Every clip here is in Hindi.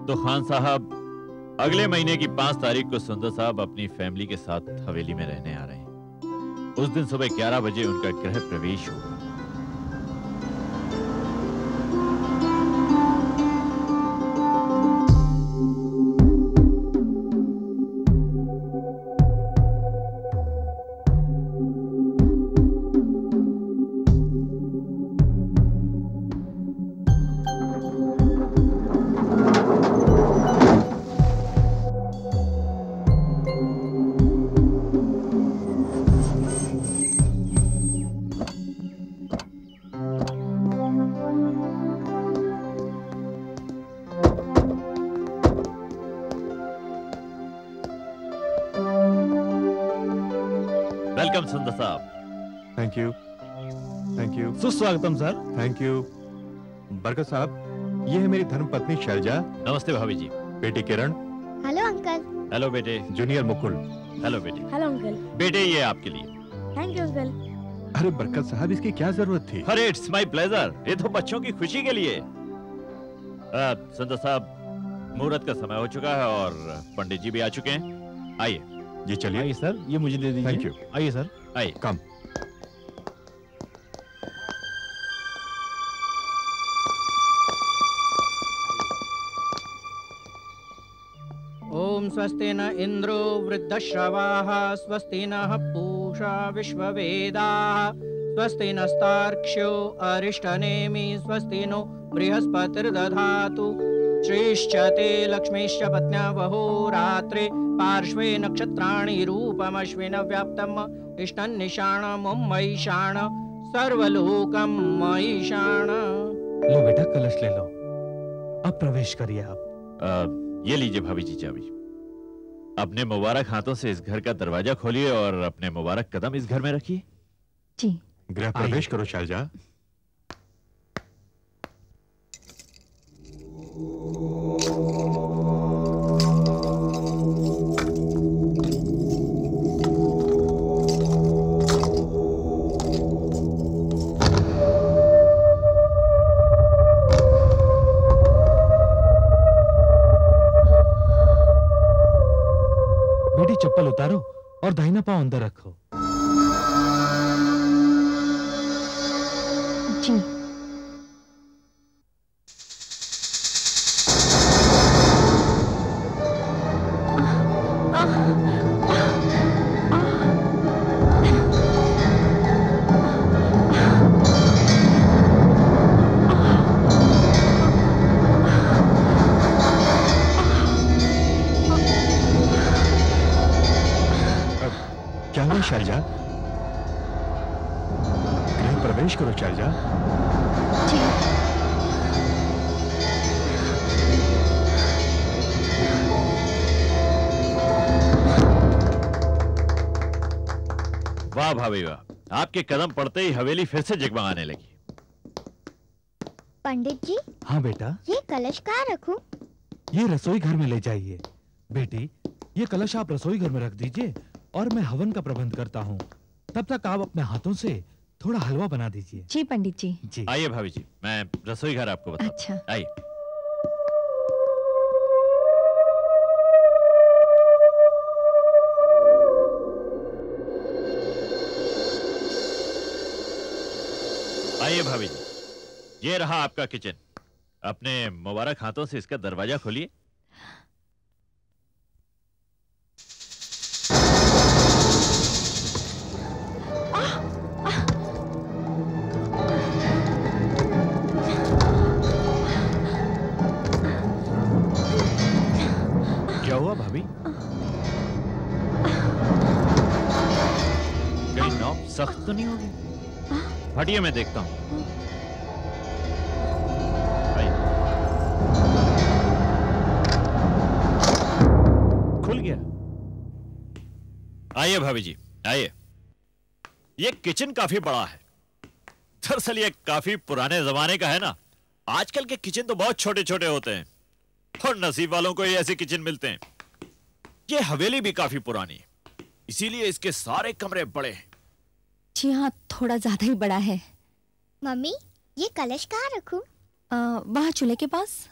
तो खान साहब, अगले महीने की 5 तारीख को सुंदर साहब अपनी फैमिली के साथ हवेली में रहने आ रहे हैं। उस दिन सुबह 11 बजे उनका गृह प्रवेश होगा। वेलकम सुंदर साहब। Thank you, thank you. सुस्वागतम सर। Thank you. बरकत साहब, ये है मेरी धर्मपत्नी शैलजा। नमस्ते भाभी जी। बेटी किरण। Hello uncle. हेलो बेटे। जूनियर मुकुल। हेलो बेटे। Hello uncle. बेटे ये आपके लिए। Thank you uncle. अरे बरकत साहब, इसकी क्या जरूरत थी? अरे इट्स माय प्लेजर, ये तो बच्चों की खुशी के लिए। सुंदर साहब, मुहूर्त का समय हो चुका है और पंडित जी भी आ चुके हैं। आइए जी चलिए। आइए सर, ये मुझे दे दीजिए। Thank you. आइए सर। आइए। कम। ओम स्वस्ति न इंद्रो वृद्धश्रवाः स्वस्ति नः पूषा विश्ववेदाः स्वस्ति नस्तार्क्ष्यो अरिष्टनेमि स्वस्ति नो बृहस्पतिर्दधातु श्रीश्चते लक्ष्मीश्च पत्न्यावहो रात्रे पार्श्वे नक्षत्राणि रूपमश्विन व्याप्तम् इष्टन्निशाणं मयिषाण सर्वलोकं मयिषाण। लो बेटा, कलश ले लो। अब प्रवेश करिए आप। ये लीजिए भाभी जी चाबी। अपने मुबारक हाथों से इस घर का दरवाजा खोलिए और अपने मुबारक कदम इस घर में रखिए। जी। गृह प्रवेश करो शैलजा। बेटी चप्पल उतारो और दाहिना पांव अंदर रखो। जी। क्या हुआ शैलजा? गृह प्रवेश करो शैलजा। जी। वाह भाभी वाह, आपके कदम पड़ते ही हवेली फिर से जगमगाने लगी। पंडित जी। हाँ बेटा। ये कलश कहाँ रखूं? ये रसोई घर में ले जाइए। बेटी, ये कलश आप रसोई घर में रख दीजिए और मैं हवन का प्रबंध करता हूँ। तब तक आप अपने हाथों से थोड़ा हलवा बना दीजिए। जी पंडित जी। जी। आइए भाभी जी, मैं रसोई घर आपको बताता हूँ। अच्छा। आइए। आइए भाभी जी, ये रहा आपका किचन। अपने मुबारक हाथों से इसका दरवाजा खोलिए। क्या हुआ भाभी? कहीं नॉब सख्त तो नहीं होगी? हटिए, मैं देखता हूँ। खुल गया। आइए भाभी जी, आइए। ये किचन काफी बड़ा है। दरअसल ये काफी पुराने जमाने का है ना। आजकल के किचन तो बहुत छोटे छोटे होते हैं और नसीब वालों को ही ऐसे किचन मिलते हैं। ये हवेली भी काफी पुरानी है, इसीलिए इसके सारे कमरे बड़े हैं। जी हाँ, थोड़ा ज्यादा ही बड़ा है। मम्मी, ये कलश कहाँ रखूं? वहाँ चूल्हे के पास।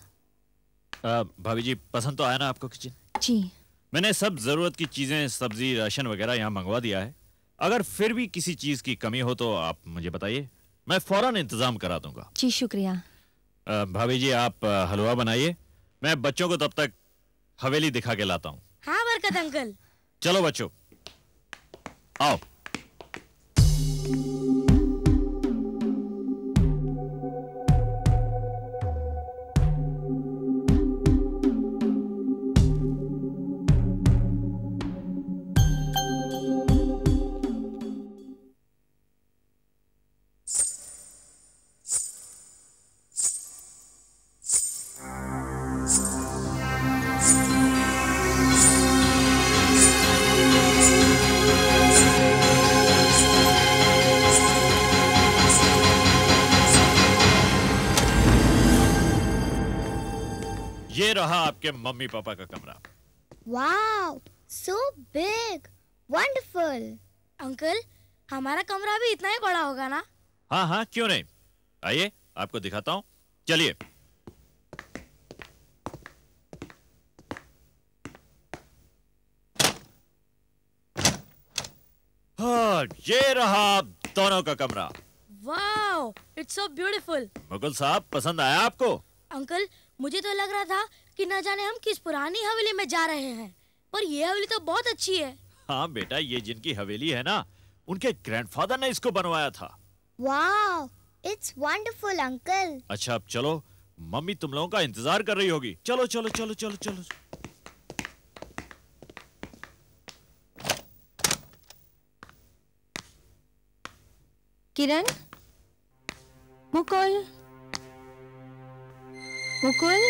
भाभी जी, पसंद तो आया ना आपको किचन? जी। मैंने सब जरूरत की चीजें, सब्जी, राशन वगैरह यहाँ मंगवा दिया है। अगर फिर भी किसी चीज की कमी हो तो आप मुझे बताइए, मैं फौरन इंतजाम करा दूंगा। जी शुक्रिया। भाभी जी, आप हलवा बनाइए, मैं बच्चों को तब तक हवेली दिखा के लाता हूँ। हाँ बरकत अंकल। चलो बच्चों, आओ। ये रहा आपके मम्मी पापा का कमरा। Wow, so big, wonderful. Uncle, हमारा कमरा भी इतना ही बड़ा होगा ना? हाँ हाँ, क्यों नहीं, आइए आपको दिखाता हूँ, चलिए। हाँ, ये रहा दोनों का कमरा। Wow, it's so beautiful. Mukul साहब, पसंद आया आपको? अंकल, मुझे तो लग रहा था कि न जाने हम किस पुरानी हवेली में जा रहे हैं, पर ये हवेली तो बहुत अच्छी है। हाँ बेटा, ये जिनकी हवेली है ना, उनके ग्रैंडफादर ने इसको बनवाया था। Wow, it's wonderful, uncle. अच्छा अब चलो, मम्मी तुम लोगों का इंतजार कर रही होगी। चलो चलो चलो चलो चलो। किरण, मुकुल, मुकुल,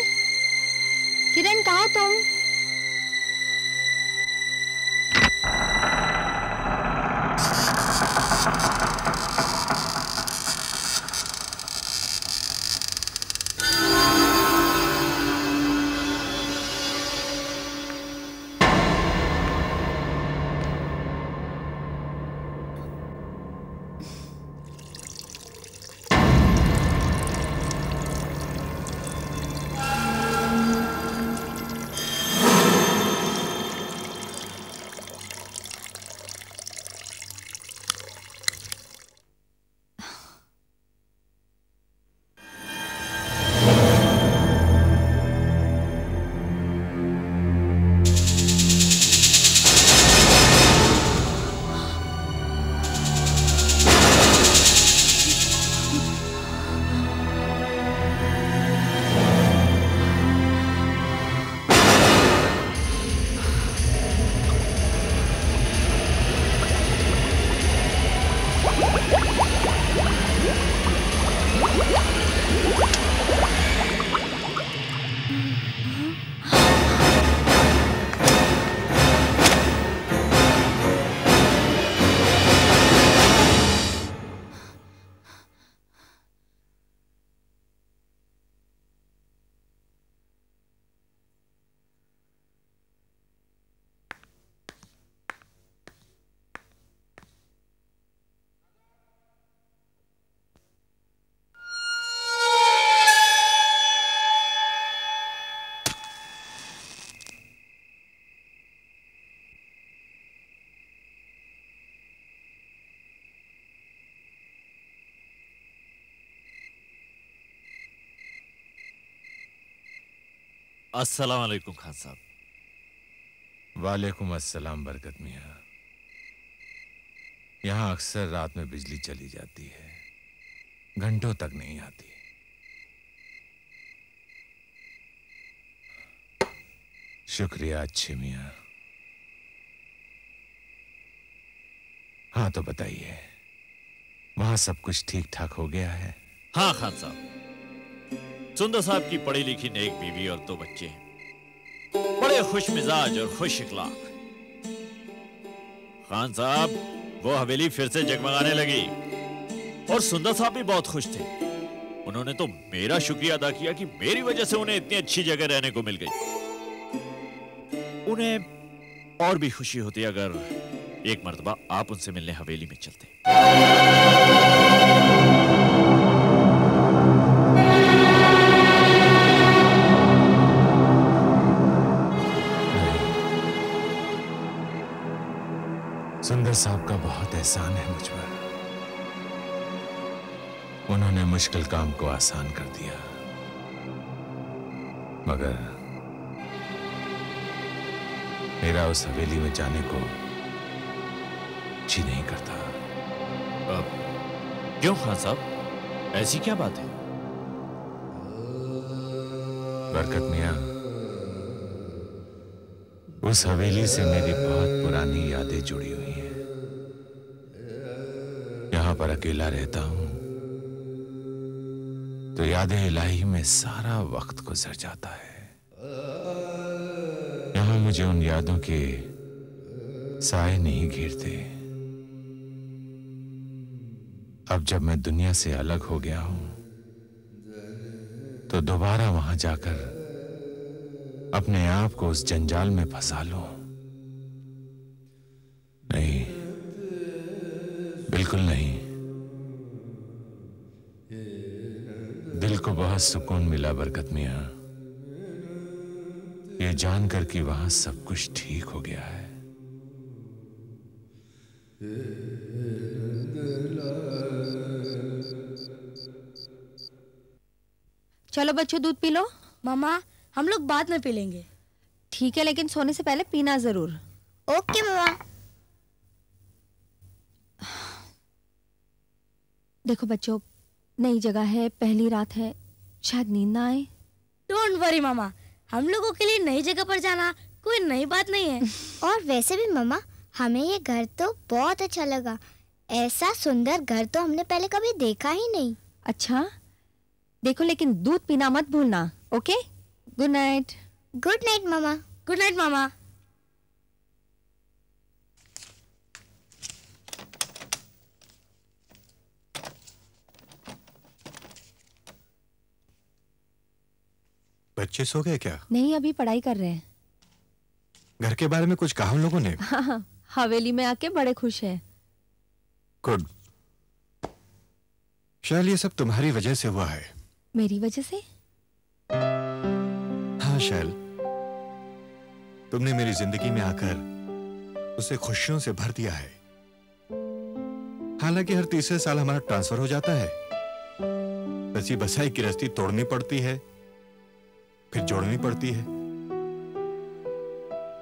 किरण कहाँ तुम? अस्सलाम वालेकुम खान साहब। वालेकुम अस्सलाम बरकत मियाँ। यहाँ अक्सर रात में बिजली चली जाती है, घंटों तक नहीं आती। शुक्रिया अच्छे मियाँ। हाँ तो बताइए, वहां सब कुछ ठीक ठाक हो गया है? हाँ खान साहब, सुंदर साहब की पढ़ी लिखी नेक बीवी और 2 बच्चे हैं, बड़े खुश मिजाज और खुश इखलाक। खान साहब, वो हवेली फिर से जगमगाने लगी और सुंदर साहब भी बहुत खुश थे। उन्होंने तो मेरा शुक्रिया अदा किया कि मेरी वजह से उन्हें इतनी अच्छी जगह रहने को मिल गई। उन्हें और भी खुशी होती अगर एक मर्तबा आप उनसे मिलने हवेली में चलते। सुंदर साहब का बहुत एहसान है मुझ पर। उन्होंने मुश्किल काम को आसान कर दिया, मगर मेरा उस हवेली में जाने को जी नहीं करता। क्यों खान साहब, ऐसी क्या बात है? बरकत मियां, उस हवेली से मेरी बहुत पुरानी यादें जुड़ी हुई हैं। यहां पर अकेला रहता हूं तो यादें इलाही में सारा वक्त गुजर जाता है। यहां मुझे उन यादों के साए नहीं घेरते। अब जब मैं दुनिया से अलग हो गया हूं तो दोबारा वहां जाकर अपने आप को उस जंजाल में फंसा लूं? नहीं, बिल्कुल नहीं। दिल को बहुत सुकून मिला बरकत मियां, ये जानकर कि वहां सब कुछ ठीक हो गया है। चलो बच्चों, दूध पी लो। मामा, हम लोग बाद में पी लेंगे। ठीक है, लेकिन सोने से पहले पीना जरूर। ओके मामा। देखो बच्चों, नई जगह है, पहली रात है, शायद नींद ना आए। डोंट वरी मामा, हम लोगों के लिए नई जगह पर जाना कोई नई बात नहीं है। और वैसे भी मामा, हमें ये घर तो बहुत अच्छा लगा। ऐसा सुंदर घर तो हमने पहले कभी देखा ही नहीं। अच्छा, देखो लेकिन दूध पीना मत भूलना। Okay, good night. Good night मामा। गुड नाइट मामा। बच्चे सो गए क्या? नहीं, अभी पढ़ाई कर रहे हैं। घर के बारे में कुछ कहा उन लोगों ने? हाँ, हवेली में आके बड़े खुश हैं। गुड। शैल, ये सब तुम्हारी वजह से हुआ है। मेरी वजह से? हाँ शैल, तुमने मेरी जिंदगी में आकर उसे खुशियों से भर दिया है। हालांकि हर तीसरे साल हमारा ट्रांसफर हो जाता है। बसी बसाई की रस्ती तोड़नी पड़ती है, फिर जोड़नी पड़ती है।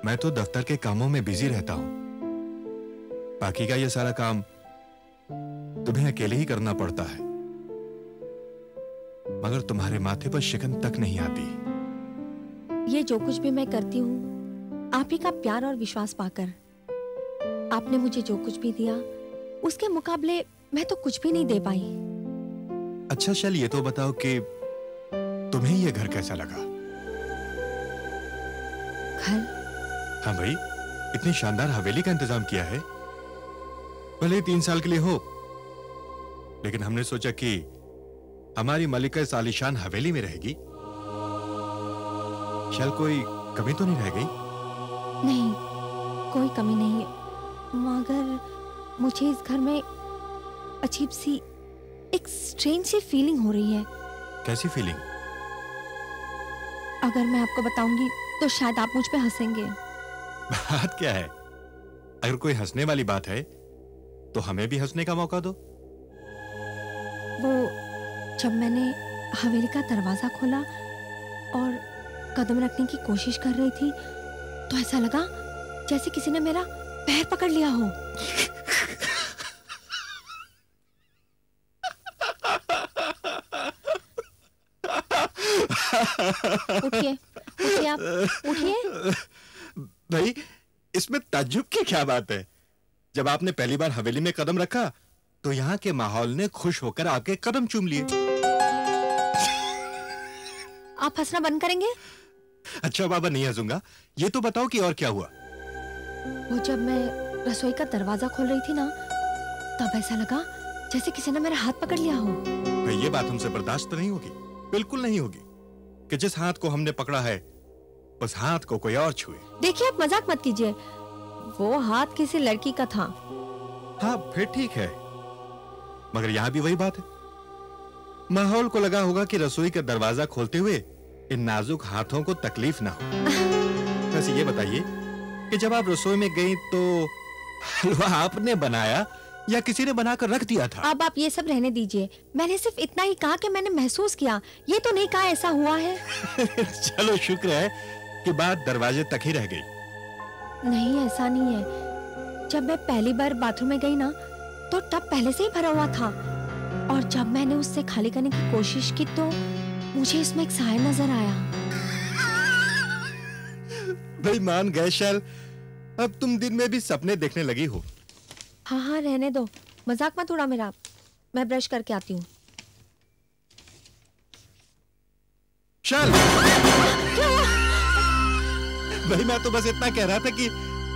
मैं तो दफ्तर के कामों में बिजी रहता हूं। बाकी का ये सारा काम तुम्हें अकेले ही करना पड़ता है। मगर तुम्हारे माथे पर शिकन तक नहीं आती। ये जो कुछ भी मैं करती हूँ, आप ही का प्यार और विश्वास पाकर। आपने मुझे जो कुछ भी दिया, उसके मुकाबले मैं तो कुछ भी नहीं दे पाई। अच्छा शैल, ये तो बताओ कि तुम्हें ये घर कैसा लगा? घर? हाँ भाई, इतनी शानदार हवेली का इंतजाम किया है। भले ही 3 साल के लिए हो, लेकिन हमने सोचा कि हमारी मलिका इस आलीशान हवेली में रहेगी। शैल, कोई कमी तो नहीं रह गई? नहीं, कोई कमी नहीं है, मगर मुझे इस घर में अजीब सी, एक स्ट्रेंज सी फीलिंग हो रही है। कैसी फीलिंग? अगर मैं आपको बताऊंगी तो शायद आप मुझ पे हंसेंगे। बात क्या है? अगर कोई हंसने वाली बात है तो हमें भी हंसने का मौका दो। वो जब मैंने हवेली का दरवाजा खोला और कदम रखने की कोशिश कर रही थी, तो ऐसा लगा जैसे किसी ने मेरा पैर पकड़ लिया हो। उठिए, उठिए, आप उठिए। भाई, इसमें ताज्जुब की क्या बात है? जब आपने पहली बार हवेली में कदम रखा तो यहाँ के माहौल ने खुश होकर आपके कदम चूम लिए। आप हंसना बंद करेंगे? अच्छा बाबा, नहीं हंसूंगा। ये तो बताओ कि और क्या हुआ? वो जब मैं रसोई का दरवाजा खोल रही थी ना, तब ऐसा लगा जैसे किसी ने मेरा हाथ पकड़ लिया हो। भाई, ये बात हमसे बर्दाश्त नहीं होगी, बिल्कुल नहीं होगी कि जिस हाथ को हमने पकड़ा है उस हाथ को कोई और छुए। देखिए, आप मजाक मत कीजिए, वो हाथ किसी लड़की का था। हाँ, फिर ठीक है, मगर यहाँ भी वही बात है। माहौल को लगा होगा कि रसोई का दरवाजा खोलते हुए इन नाजुक हाथों को तकलीफ ना हो। वैसे ये बताइए कि जब आप रसोई में गई तो हलवा आपने बनाया या किसी ने बनाकर रख दिया था? अब आप ये सब रहने दीजिए। मैंने सिर्फ इतना ही कहा कि मैंने महसूस किया, ये तो नहीं कहा ऐसा हुआ है। चलो शुक्र है कि बात दरवाजे तक ही रह गई। नहीं, ऐसा नहीं है। जब मैं पहली बार बाथरूम में गई ना, तो टब पहले से ही भरा हुआ था, और जब मैंने उससे खाली करने की कोशिश की तो मुझे इसमें एक साया नजर आया। भाई मान गए शैल, अब तुम दिन में भी सपने देखने लगी हो। हाँ हाँ, रहने दो, मजाक मत उड़ा मेरा। मैं ब्रश करके आती हूँ। शैल, भाई मैं तो बस इतना कह रहा था कि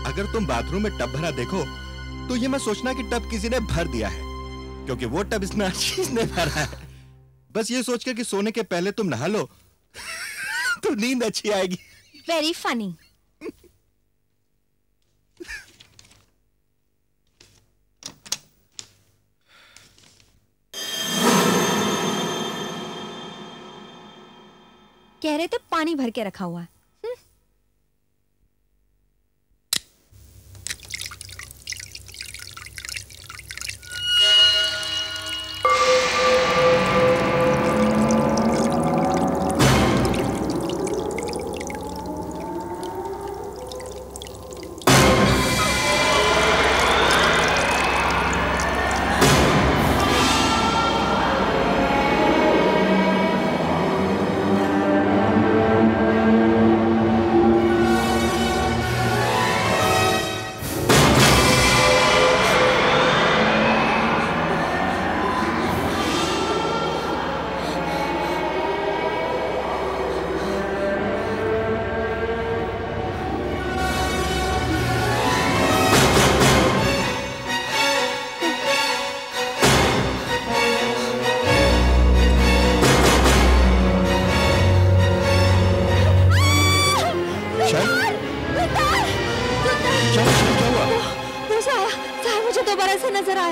अगर तुम बाथरूम में टब भरा देखो तो ये मत सोचना कि टब किसी ने भर दिया है, क्योंकि वो टब इसमें आशीष ने भरा है। बस ये सोचकर कि सोने के पहले तुम नहा लो तो नींद अच्छी आएगी। Very funny. कह रहे थे पानी भर के रखा हुआ है।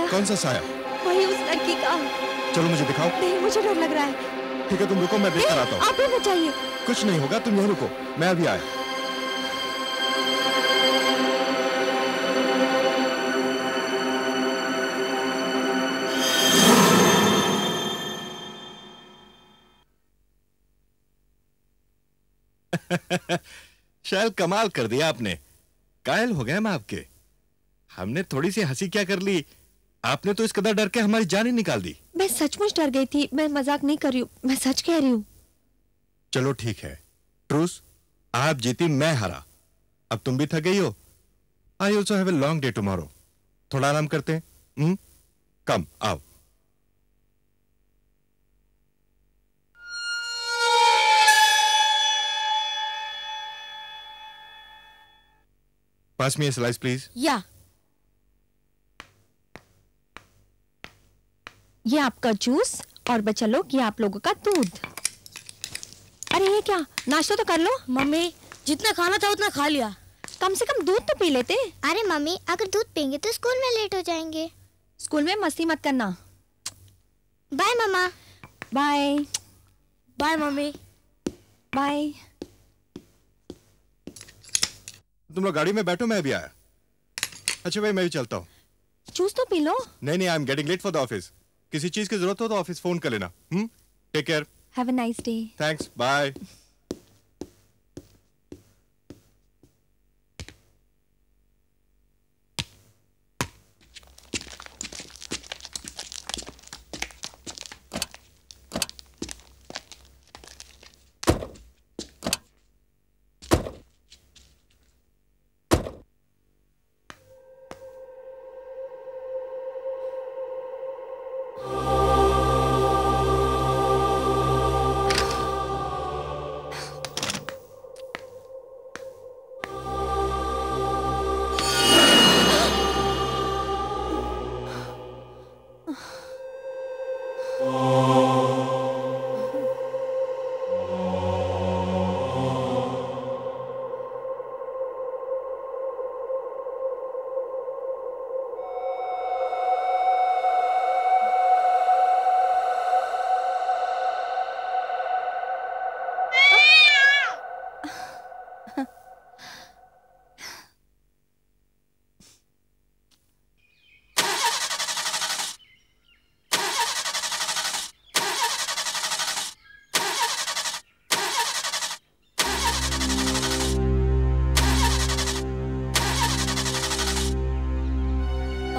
कौन सा साया? वही उस लड़की का। चलो मुझे दिखाओ। नहीं, मुझे डर लग रहा है। ठीक है तुम रुको, मैं देख कर आता हूँ। आप ही बचाइए। कुछ नहीं होगा, तुम यहीं रुको, मैं अभी आया। शायद कमाल कर दिया आपने, कायल हो गया मैं आपके। हमने थोड़ी सी हंसी क्या कर ली, आपने तो इस कदर डर के हमारी जान ही निकाल दी। मैं सचमुच डर गई थी, मैं मजाक नहीं कर रही हूँ, मैं सच कह रही हूँ। चलो ठीक है, ट्रूस, आप जीती मैं हारा। अब तुम भी थक गई हो। I also have a long day tomorrow. थोड़ा आराम करते हैं। कम आओ। पास मी ए स्लाइस प्लीज। या ये आपका जूस और बचा लो ये आप लोगों का दूध। अरे ये क्या, नाश्ता तो कर लो। मम्मी जितना खाना था उतना खा लिया। कम से कम दूध तो पी लेते। अरे मम्मी अगर दूध पियेंगे तो स्कूल में लेट हो जाएंगे। स्कूल में मस्ती मत करना। बाय मम्मा। Bye bye mummy. बाय। तुम लोग गाड़ी में बैठो, मैं अभी आया। अच्छा भाई मैं भी चलता हूँ। जूस तो पी लो। नहीं नहीं, I am getting late for the office. किसी चीज की जरूरत हो तो ऑफिस फोन कर लेना। Take care. Have a nice day. Thanks, bye.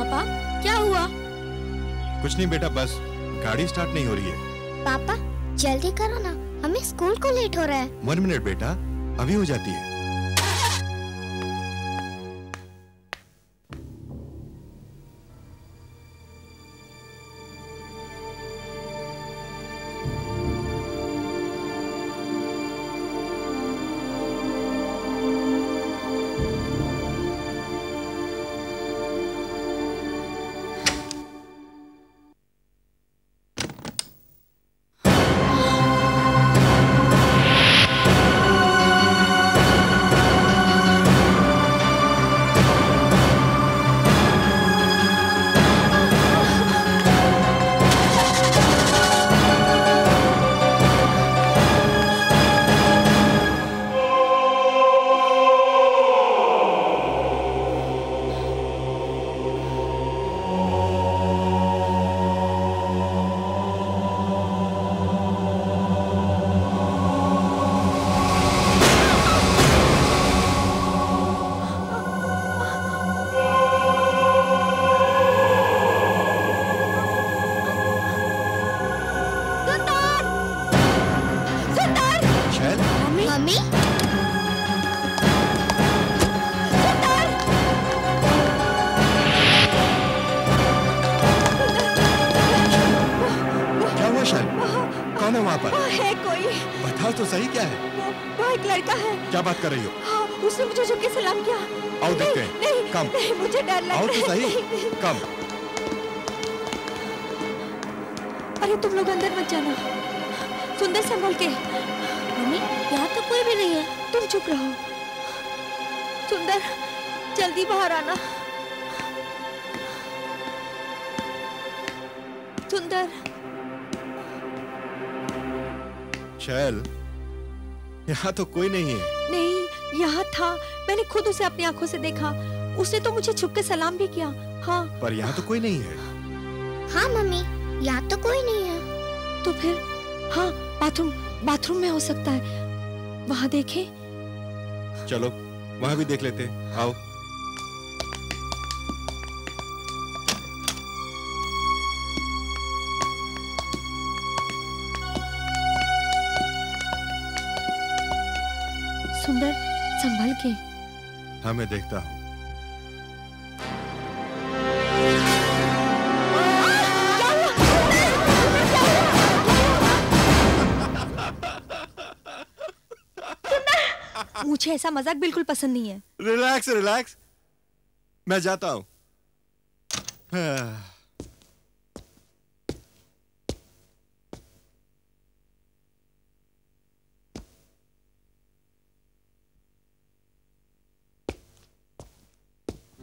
Papa, क्या हुआ? कुछ नहीं बेटा, बस गाड़ी स्टार्ट नहीं हो रही है। पापा जल्दी करो ना, हमें स्कूल को लेट हो रहा है। 1 मिनट बेटा, अभी हो जाती है। तो सही क्या है? वो एक लड़का है। क्या बात कर रही हो? हाँ, उसने मुझे झुक के सलाम किया। आओ देखते हैं। नहीं, कम। नहीं, मुझे डर लग रहा है। आओ तो सही। कम। अरे तुम लोग अंदर मत जाना। सुंदर संभल के। मम्मी, यहाँ तो कोई भी नहीं है। तुम चुप रहो। सुंदर, जल्दी बाहर आना। सुंदर। शैल, यहाँ तो कोई नहीं है। नहीं, यहाँ था। मैंने खुद उसे अपनी आंखों से देखा। उसने तो मुझे छुप के सलाम भी किया। हाँ। पर यहाँ तो कोई नहीं है। हाँ मम्मी, यहाँ तो कोई नहीं है। तो फिर? हाँ, बाथरूम में हो सकता है। वहाँ देखें? चलो, वहाँ भी देख लेते हैं। आओ। सुंदर, संभल के। हाँ, मैं देखता हूँ। मुझे ऐसा मजाक बिल्कुल पसंद नहीं है। रिलैक्स रिलैक्स, मैं जाता हूँ।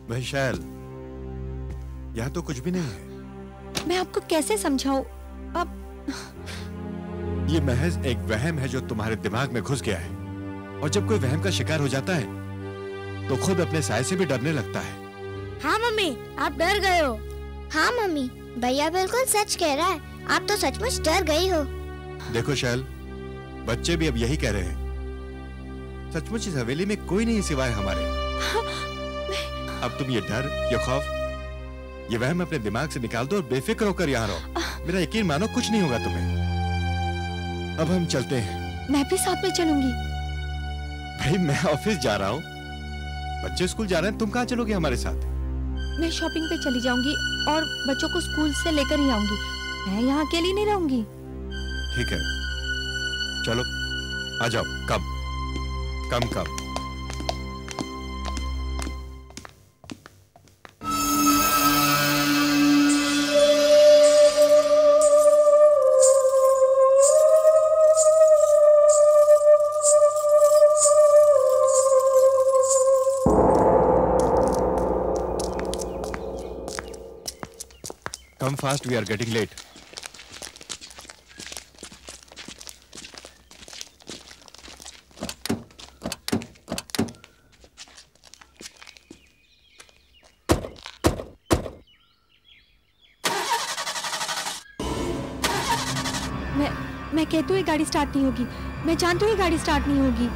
भाई शैल, यहाँ तो कुछ भी नहीं है। मैं आपको कैसे समझाऊं? अब ये महज एक वहम है जो तुम्हारे दिमाग में घुस गया है, और जब कोई वहम का शिकार हो जाता है तो खुद अपने साय से भी डरने लगता है। हाँ मम्मी, आप डर गए हो। हाँ मम्मी, भैया बिल्कुल सच कह रहा है। आप तो सचमुच डर गई हो। देखो शैल, बच्चे भी अब यही कह रहे हैं। सचमुच इस हवेली में कोई नहीं सिवाय हमारे। अब तुम ये डर, ये खौफ, ये वहम अपने दिमाग से निकाल दो और बेफिक्र होकर यहाँ रहो। मेरा यकीन मानो, कुछ नहीं होगा तुम्हें। अब हम चलते हैं। मैं भी साथ में चलूंगी। भाई मैं ऑफिस जा रहा हूँ, बच्चे स्कूल जा रहे हैं, तुम कहाँ चलोगे हमारे साथ? मैं शॉपिंग पे चली जाऊंगी और बच्चों को स्कूल से लेकर ही आऊंगी। मैं यहाँ अकेली नहीं रहूंगी। ठीक है, चलो आ जाओ। कम कम कम। Come fast, we are getting late. मैं कहती हूँ ये गाड़ी स्टार्ट नहीं होगी। मैं जानती हूँ ये गाड़ी स्टार्ट नहीं होगी।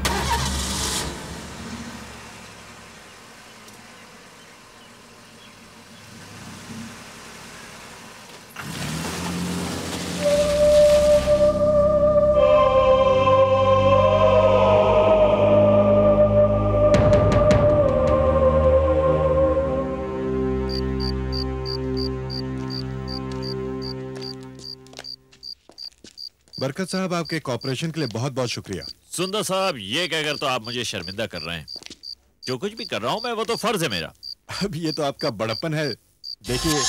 बरकत साहब, आपके कॉपरेशन के लिए बहुत बहुत शुक्रिया। सुंदर साहब, ये कहकर तो आप मुझे शर्मिंदा कर रहे हैं। जो कुछ भी कर रहा हूं मैं, वो तो फर्ज है मेरा। अब ये तो आपका बड़प्पन है। देखिए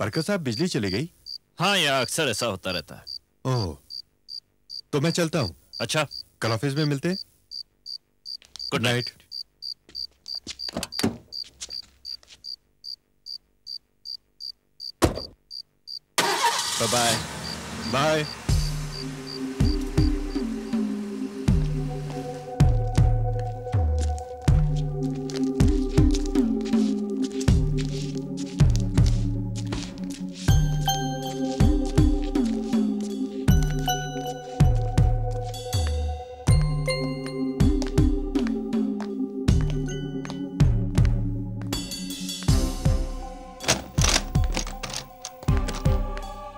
बरकत साहब, बिजली चली गई। हाँ, यह अक्सर ऐसा होता रहता है। ओह, तो मैं चलता हूँ। अच्छा, कल ऑफिस में मिलते हैं। Good night. Bye bye.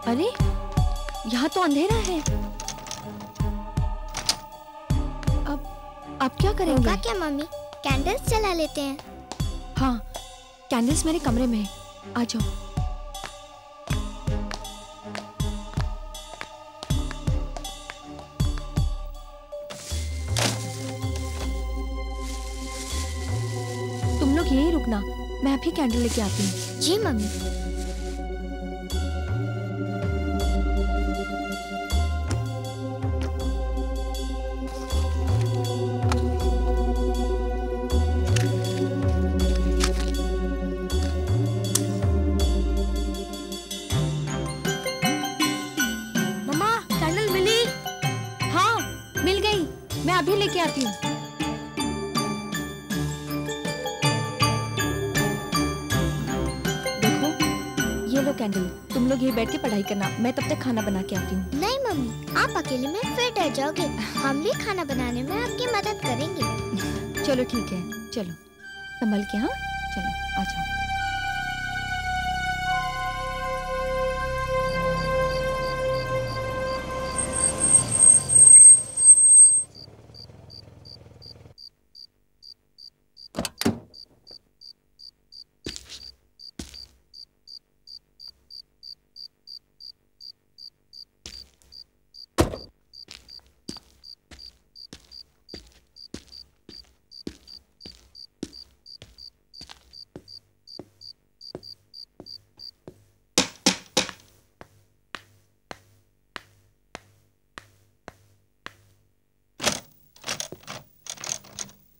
अरे यहाँ तो अंधेरा है। अब क्या करेंगे? होगा क्या मम्मी, कैंडल्स जला लेते हैं। हाँ, कैंडल्स मेरे कमरे में है, आ जाओ। तुम लोग यहीं रुकना, मैं अभी कैंडल लेके आती हूँ। जी मम्मी। अभी लेके आती हूँ। देखो, ये लो कैंडल, तुम लोग यही बैठ के पढ़ाई करना, मैं तब तक खाना बना के आती हूँ। नहीं मम्मी, आप अकेले में फिर डर जाओगे। हम भी खाना बनाने में आपकी मदद करेंगे। चलो ठीक है, चलो संभल के। हाँ चलो, आ जाओ।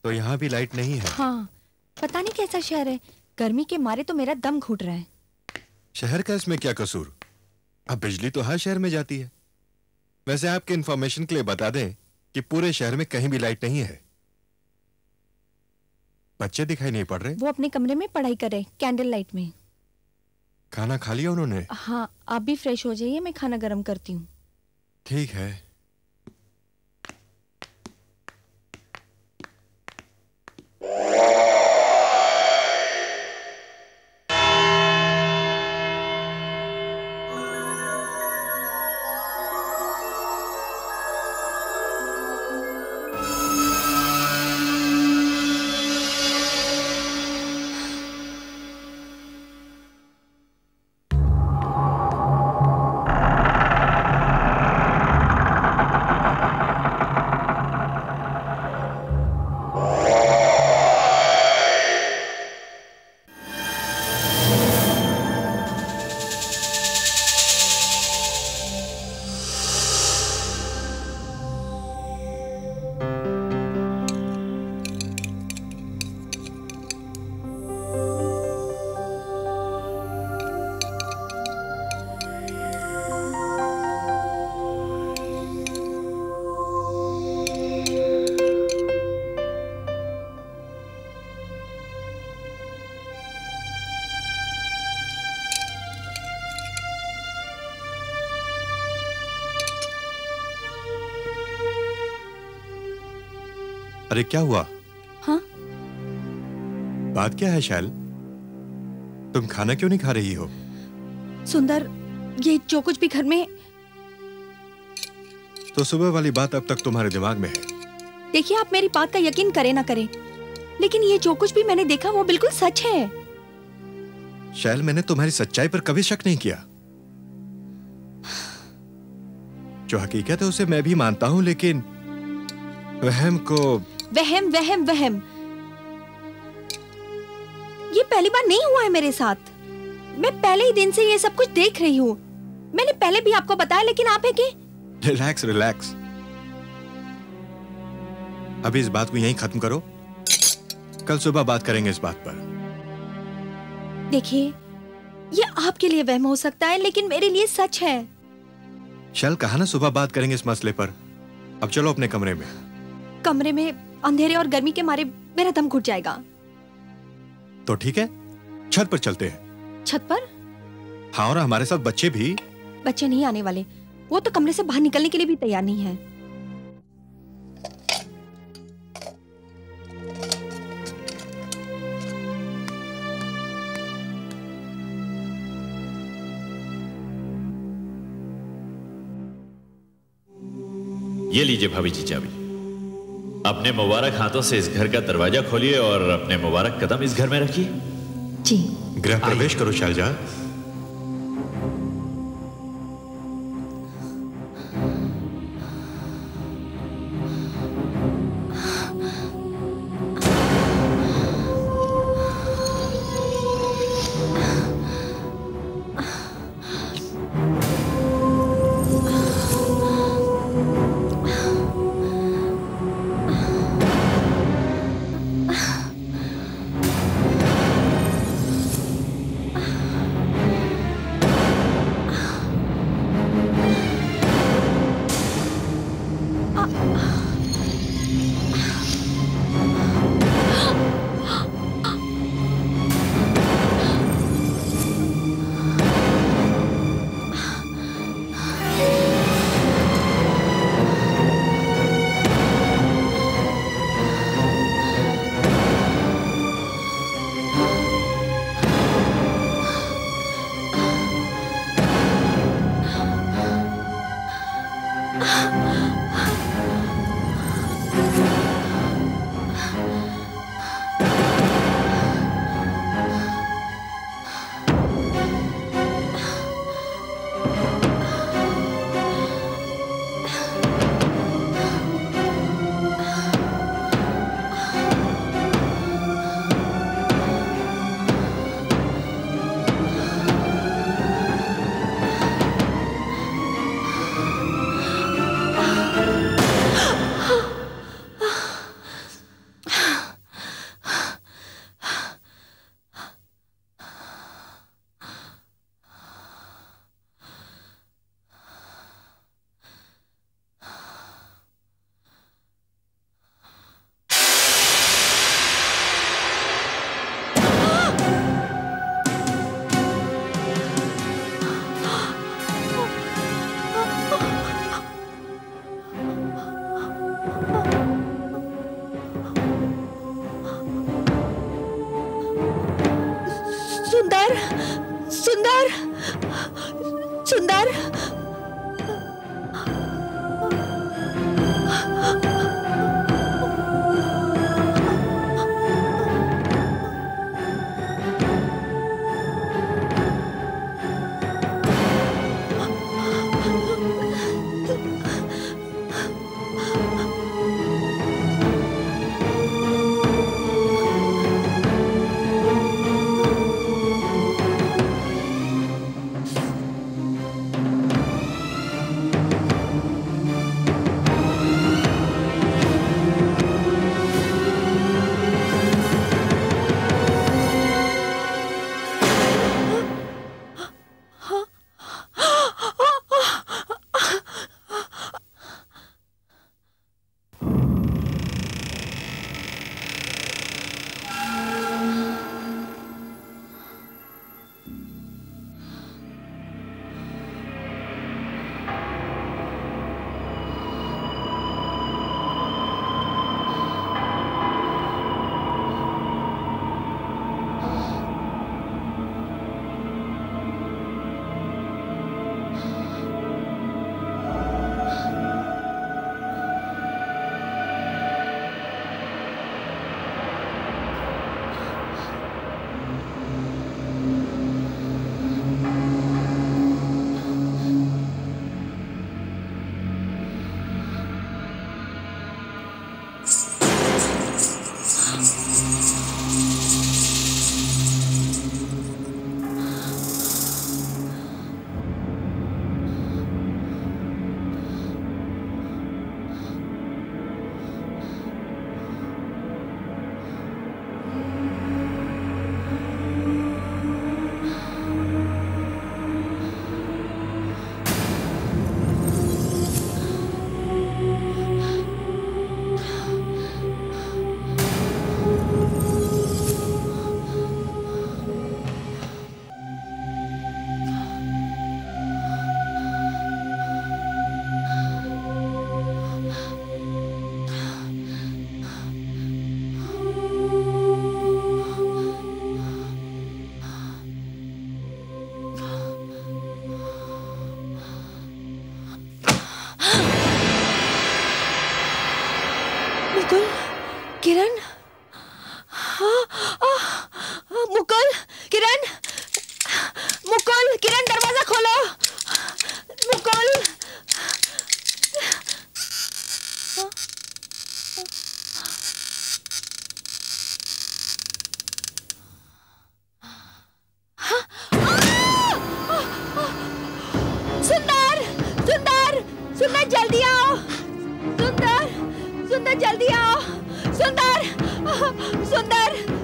तो यहाँ भी लाइट नहीं है। हाँ, पता नहीं कैसा शहर है, गर्मी के मारे तो मेरा दम घुट रहा है। शहर का इसमें क्या कसूर? अब बिजली तो हर शहर में जाती है। वैसे आपके इंफॉर्मेशन के लिए बता दें कि पूरे शहर में कहीं भी लाइट नहीं है। बच्चे दिखाई नहीं पड़ रहे। वो अपने कमरे में पढ़ाई कर रहे, कैंडल लाइट में। खाना खा लिया उन्होंने? हाँ, आप भी फ्रेश हो जाइए, मैं खाना गर्म करती हूँ। ठीक है। अरे क्या हुआ? हाँ? बात क्या है शैल? तुम खाना क्यों नहीं खा रही हो? सुंदर, ये जो कुछ भी घर में। तो सुबह वाली बात अब तक तुम्हारे दिमाग में है। देखिए, आप मेरी बात का यकीन करें ना करें, लेकिन ये जो कुछ भी मैंने देखा वो बिल्कुल सच है। शैल, मैंने तुम्हारी सच्चाई पर कभी शक नहीं किया। जो हकीकत है उसे मैं भी मानता हूं, लेकिन वहम को वहम वहम वहम, ये पहली बार नहीं हुआ है मेरे साथ। मैं पहले ही दिन से ये सब कुछ देख रही हूँ। मैंने पहले भी आपको बताया, लेकिन आप है कि रिलैक्स रिलैक्स। अभी इस बात को यहीं खत्म करो, कल सुबह बात करेंगे इस बात पर। देखिए, ये आपके लिए वहम हो सकता है, लेकिन मेरे लिए सच है। चल कहा ना सुबह बात करेंगे इस मसले पर। अब चलो अपने कमरे में। कमरे में अंधेरे और गर्मी के मारे मेरा दम घुट जाएगा। तो ठीक है, छत पर चलते हैं। छत पर? हाँ, और हमारे साथ बच्चे भी। बच्चे नहीं आने वाले, वो तो कमरे से बाहर निकलने के लिए भी तैयार नहीं है। ये लीजिए भाभी जी चाबी। अपने मुबारक हाथों से इस घर का दरवाजा खोलिए और अपने मुबारक कदम इस घर में रखिए। जी। गृह प्रवेश करो शैलजा। सुंदर, सुंदर,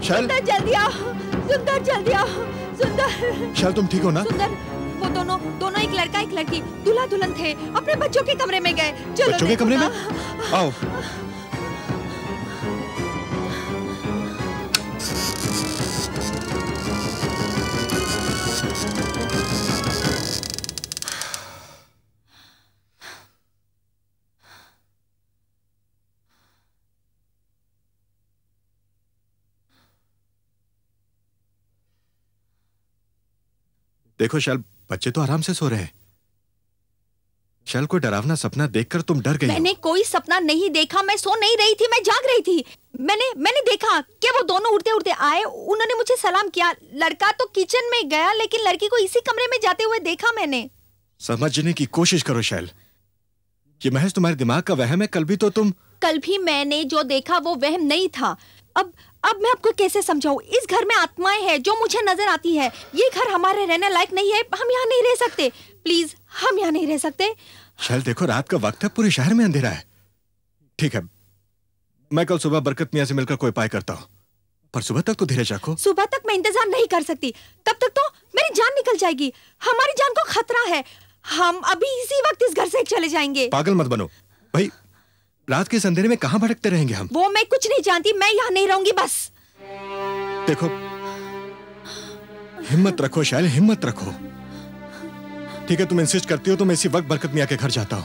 शैल, सुंदर जल्दी आओ, सुंदर जल्दी आओ, सुंदर। शैल तुम ठीक हो ना? सुंदर, वो दोनों एक लड़का एक लड़की दूल्हा दुल्हन थे, अपने बच्चों के कमरे में गए। चलो बच्चों के कमरे में? आओ। देखो शैल, बच्चे तो आराम से सो रहे हैं। शैल, कोई डरावना सपना देखकर तुम डर गई हो। मैंने कोई सपना नहीं देखा, मैं सो नहीं रही थी, मैं जाग रही थी। मैंने देखा कि वो दोनों उड़ते उड़ते आए, उन्होंने मुझे सलाम किया। लड़का तो किचन में गया, लेकिन लड़की को इसी कमरे में जाते हुए देखा मैंने। समझने की कोशिश करो शैल, ये महज तुम्हारे दिमाग का वहम है। कल भी मैंने जो देखा वो वहम नहीं था। अब मैं आपको कैसे समझाऊं? इस घर में आत्माएं हैं जो मुझे नजर आती है। ये घर हमारे रहने लायक नहीं है, हम यहाँ नहीं रह सकते। प्लीज, हम यहाँ नहीं रह सकते। शैल देखो, रात का वक्त है, पूरे शहर में अंधेरा है। ठीक है, मैं कल सुबह बरकत मियां से मिलकर कोई उपाय करता हूँ, पर सुबह तक तो धीरज रखो। सुबह तक मैं इंतजार नहीं कर सकती, तब तक तो मेरी जान निकल जाएगी। हमारी जान को खतरा है। हम अभी इसी वक्त इस घर से चले जाएंगे। पागल मत बनो भाई, रात के इस अंधेरे में कहाँ भटकते रहेंगे हम? वो मैं कुछ नहीं जानती, मैं यहाँ नहीं रहूंगी बस। देखो, हिम्मत रखो शैल, हिम्मत रखो। ठीक है, तुम इंसिस्ट करती हो तो मैं इसी वक्त बरकत मियां के घर जाता हूँ।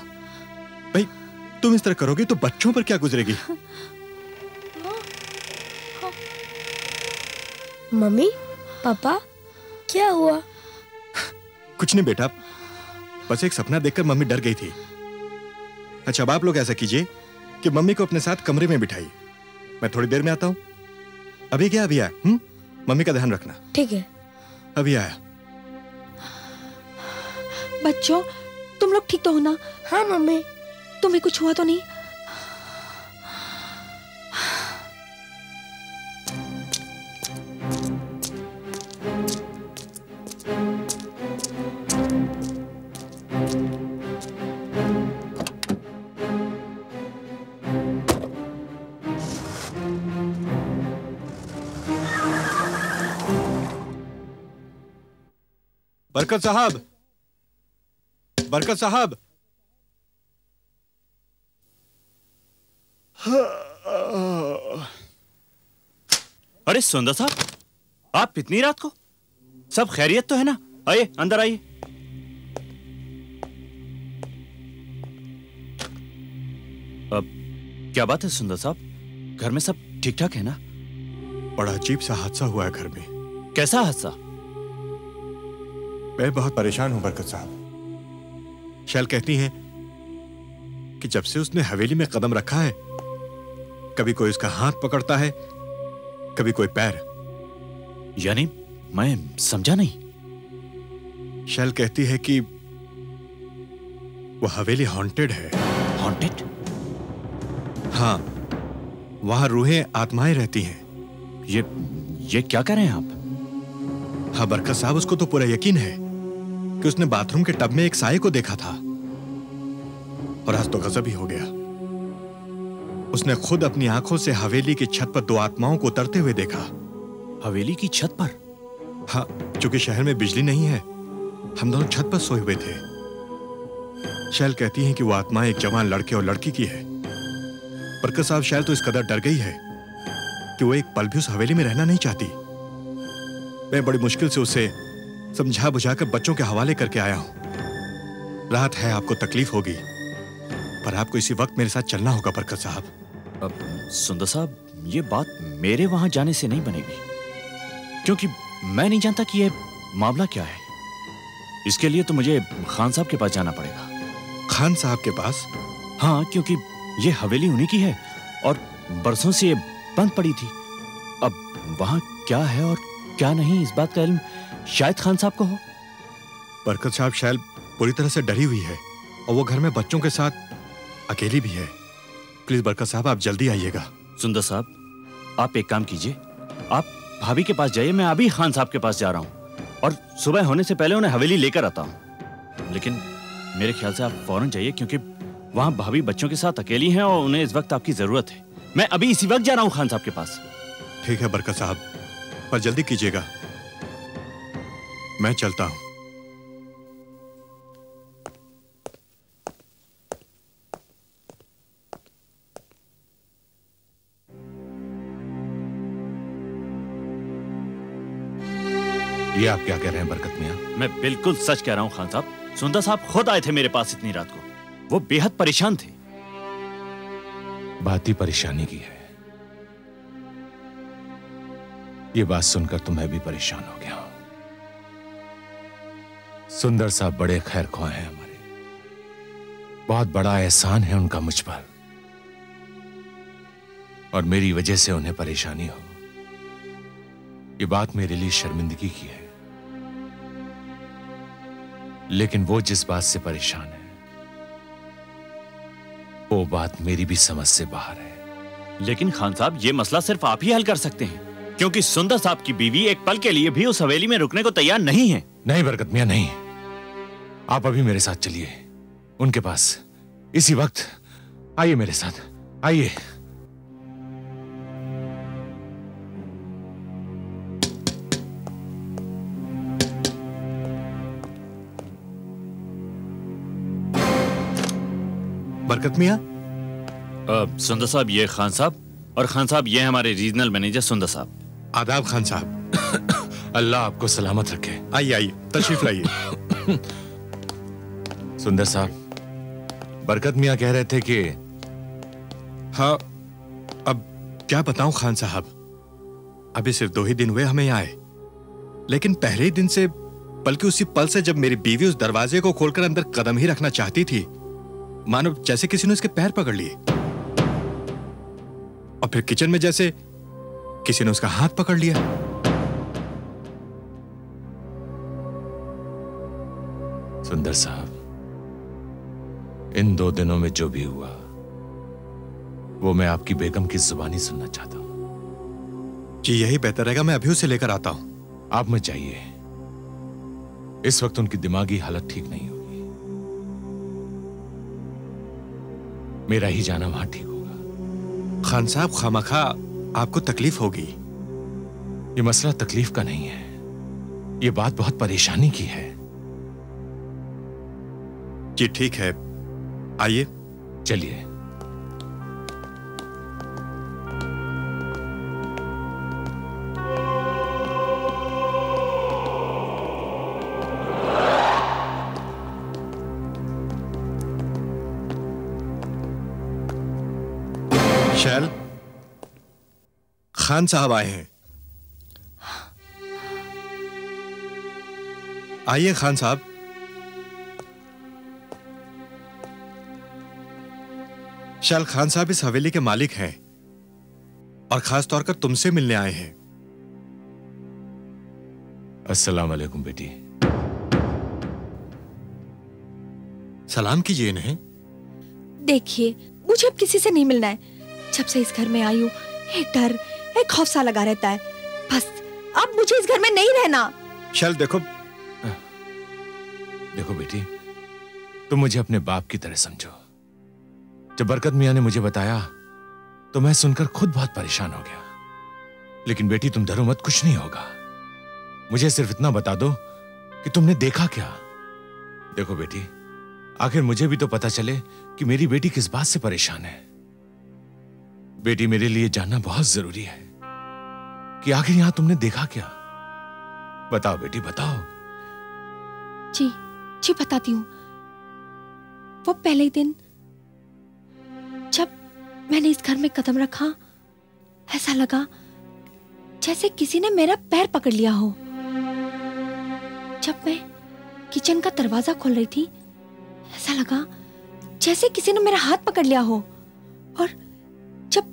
भाई, तुम इस तरह करोगे तो बच्चों पर क्या गुजरेगी? मम्मी, पापा, क्या हुआ? कुछ नहीं बेटा, बस एक सपना देखकर मम्मी डर गई थी। अच्छा, अब आप लोग ऐसा कीजिए कि मम्मी को अपने साथ कमरे में बिठाइए, मैं थोड़ी देर में आता हूँ। अभी क्या? अभी आया। मम्मी का ध्यान रखना। ठीक है, अभी आया। बच्चों, तुम लोग ठीक तो हो ना? हाँ मम्मी। तुम्हें कुछ हुआ तो नहीं? बरकत साहब, बरकत साहब। अरे सुंदर साहब, आप इतनी रात को? सब खैरियत तो है ना? आइए, अंदर आइए। अब क्या बात है सुंदर साहब, घर में सब ठीक ठाक है ना? बड़ा अजीब सा हादसा हुआ है घर में। कैसा हादसा? मैं बहुत परेशान हूं बरकत साहब। शैल कहती हैं कि जब से उसने हवेली में कदम रखा है, कभी कोई उसका हाथ पकड़ता है, कभी कोई पैर। यानी मैं समझा नहीं। शैल कहती है कि वो हवेली हॉन्टेड है। हॉन्टेड? हाँ, वहां रूहें, आत्माएं रहती हैं। ये क्या कह रहे हैं आप? हाँ बरकत साहब, उसको तो पूरा यकीन है कि उसने बाथरूम के टब में एक साये को देखा था, और आज तो गजब ही हो गया। उसने खुद अपनी आंखों से हवेली की छत पर दो आत्माओं को उतरते हुए देखा। हवेली की छत पर? हाँ, क्योंकि शहर में बिजली नहीं है, हम दोनों छत पर सोए हुए थे। शैल कहती हैं कि वो आत्मा एक जवान लड़के और लड़की की है। बरकत साहब, शैल तो इस कदर डर गई है कि वो एक पल भी उस हवेली में रहना नहीं चाहती। मैं बड़ी मुश्किल से उसे समझा बुझाकर बच्चों के हवाले करके आया हूं। रात है, आपको तकलीफ होगी, पर आपको इसी वक्त मेरे साथ चलना होगा बरकत साहब। अब सुंदर साहब, ये बात मेरे वहां जाने से नहीं बनेगी, क्योंकि मैं नहीं जानता कि ये मामला क्या है। इसके लिए तो मुझे खान साहब के पास जाना पड़ेगा। खान साहब के पास? हाँ, क्योंकि ये हवेली उन्हीं की है और बरसों से ये बंद पड़ी थी। अब वहां क्या है और क्या नहीं, इस बात का इल्म शायद खान साहब को हो। बरकत साहब, शैल पूरी तरह से डरी हुई है और वो घर में बच्चों के साथ अकेली भी है। प्लीज बरकत साहब, आप जल्दी आइएगा। सुंदर साहब, आप एक काम कीजिए, आप भाभी के पास जाइए, मैं अभी खान साहब के पास जा रहा हूँ और सुबह होने से पहले उन्हें हवेली लेकर आता हूँ। लेकिन मेरे ख्याल से आप फौरन जाइए, क्योंकि वहां भाभी बच्चों के साथ अकेली हैं और उन्हें इस वक्त आपकी जरूरत है। मैं अभी इसी वक्त जा रहा हूँ खान साहब के पास। ठीक है बरकत साहब, पर जल्दी कीजिएगा। मैं चलता हूं। ये आप क्या कह रहे हैं बरकत मियां? मैं बिल्कुल सच कह रहा हूं खान साहब। सुंदर साहब खुद आए थे मेरे पास इतनी रात को। वो बेहद परेशान थे। बात ही परेशानी की है। ये बात सुनकर तो मैं भी परेशान हो गया हूं। सुंदर साहब बड़े खैर ख्वाह हैं हमारे। बहुत बड़ा एहसान है उनका मुझ पर, और मेरी वजह से उन्हें परेशानी हो, ये बात मेरे लिए शर्मिंदगी की है। लेकिन वो जिस बात से परेशान है, वो बात मेरी भी समझ से बाहर है। लेकिन खान साहब, ये मसला सिर्फ आप ही हल कर सकते हैं, क्योंकि सुंदर साहब की बीवी एक पल के लिए भी उस हवेली में रुकने को तैयार नहीं है। नहीं बरकत मियां, नहीं। आप अभी मेरे साथ चलिए उनके पास, इसी वक्त। आइए मेरे साथ, आइए। बरकत मियां। सुंदर साहब, ये खान साहब, और खान साहब ये हमारे रीजनल मैनेजर सुंदर साहब। आदाब खान साहब। अल्लाह आपको सलामत रखे। आइए आइए, तशरीफ लाइए। सुंदर साहब, बरकत मियां कह रहे थे कि हाँ, अब क्या बताऊं खान साहब, अभी सिर्फ 2 ही दिन हुए हमें यहाँ आए, लेकिन पहले ही दिन से, बल्कि उसी पल से जब मेरी बीवी उस दरवाजे को खोलकर अंदर कदम ही रखना चाहती थी, मानो जैसे किसी ने उसके पैर पकड़ लिए, और फिर किचन में जैसे किसी ने उसका हाथ पकड़ लिया। सुंदर साहब, इन 2 दिनों में जो भी हुआ, वो मैं आपकी बेगम की जुबानी सुनना चाहता हूं। जी यही बेहतर रहेगा, मैं अभी उसे लेकर आता हूं। आप मत जाइए, इस वक्त उनकी दिमागी हालत ठीक नहीं होगी। मेरा ही जाना वहां ठीक होगा। खान साहब, खामखा आपको तकलीफ होगी। ये मसला तकलीफ का नहीं है, ये बात बहुत परेशानी की है। जी ठीक है, आइए। चलिए। शैल, खान साहब आए हैं। आइए खान साहब। शैल, खान साहब इस हवेली के मालिक हैं और खास तौर पर तुमसे मिलने आए हैं। अस्सलाम वालेकुम बेटी। सलाम कीजिए इन्हें। देखिए, मुझे अब किसी से नहीं मिलना है। जब से इस घर में आई हूँ, एक डर, एक खौफ सा लगा रहता है। बस अब मुझे इस घर में नहीं रहना। शैल देखो बेटी, तुम मुझे अपने बाप की तरह समझो। जब बरकत मियां ने मुझे बताया तो मैं सुनकर खुद बहुत परेशान हो गया। लेकिन बेटी तुम डरो मत, कुछ नहीं होगा। मुझे सिर्फ इतना बता दो कि तुमने देखा क्या। देखो बेटी, आखिर मुझे भी तो पता चले कि मेरी बेटी किस बात से परेशान है। बेटी, मेरे लिए जानना बहुत जरूरी है कि आखिर यहां तुमने देखा क्या। बताओ बेटी, बताओ। जी जी बताती हूँ। वो पहले ही दिन जब मैंने इस घर में कदम रखा, ऐसा लगा जैसे किसी ने मेरा पैर पकड़ लिया हो। जब मैं किचन का दरवाजा खोल रही थी, ऐसा लगा जैसे किसी ने मेरा हाथ पकड़ लिया हो। और जब